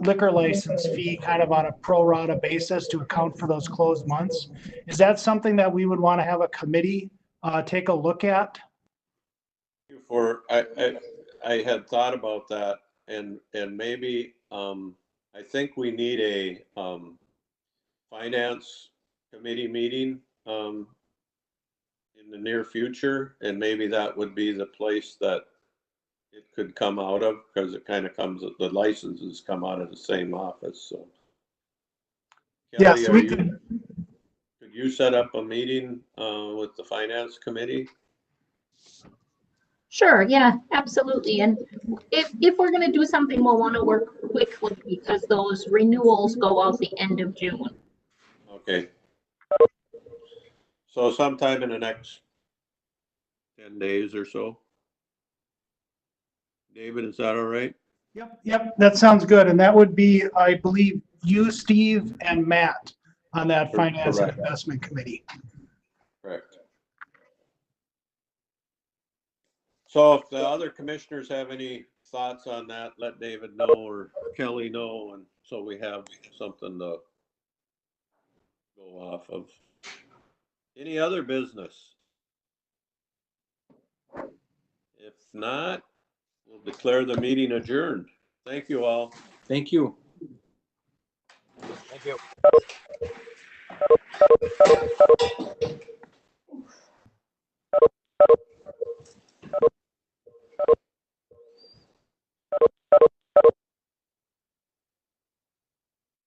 liquor license fee kind of on a pro rata basis to account for those closed months. Is that something that we would want to have a committee take a look at? I had thought about that and maybe, I think we need a, finance committee meeting, in the near future, and maybe that would be the place that it could come out of, because it kind of the licenses come out of the same office, so. Kelly, Yes, could you set up a meeting, with the finance committee? Sure, yeah, absolutely. And if we're gonna do something, we'll want to work quickly because those renewals go out the end of June. Okay. So sometime in the next 10 days or so? David, is that all right? Yep, that sounds good. And that would be, I believe, you, Steve, and Matt on that finance and Correct. investment committee. Correct. So if the other commissioners have any thoughts on that, let David know or Kelly know, and so we have something to go off of. Any other business? If not, we'll declare the meeting adjourned. Thank you all. Thank you. Thank you.